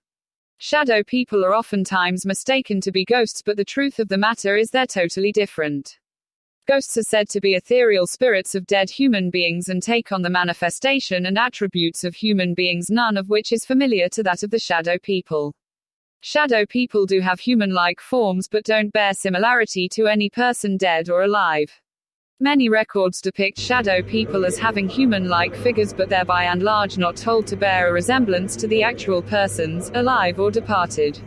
Shadow people are oftentimes mistaken to be ghosts, but the truth of the matter is they're totally different. Ghosts are said to be ethereal spirits of dead human beings and take on the manifestation and attributes of human beings, none of which is familiar to that of the shadow people. Shadow people do have human-like forms but don't bear similarity to any person dead or alive. Many records depict shadow people as having human-like figures, but they're by and large not told to bear a resemblance to the actual persons, alive or departed.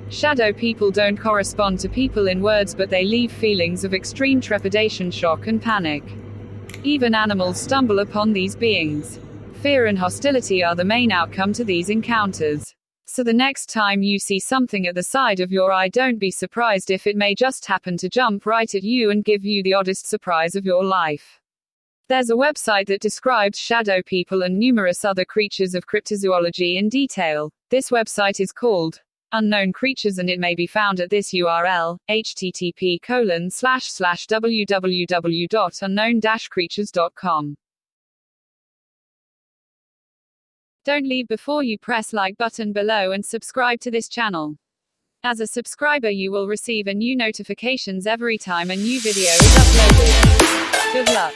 Shadow people don't correspond to people in words, but they leave feelings of extreme trepidation, shock and panic. Even animals stumble upon these beings. Fear and hostility are the main outcome to these encounters. So the next time you see something at the side of your eye, don't be surprised if it may just happen to jump right at you and give you the oddest surprise of your life. There's a website that describes shadow people and numerous other creatures of cryptozoology in detail. This website is called Unknown Creatures and it may be found at this URL, http://www.unknown-creatures.com. Don't leave before you press like button below and subscribe to this channel. As a subscriber you will receive a new notifications every time a new video is uploaded. Good luck.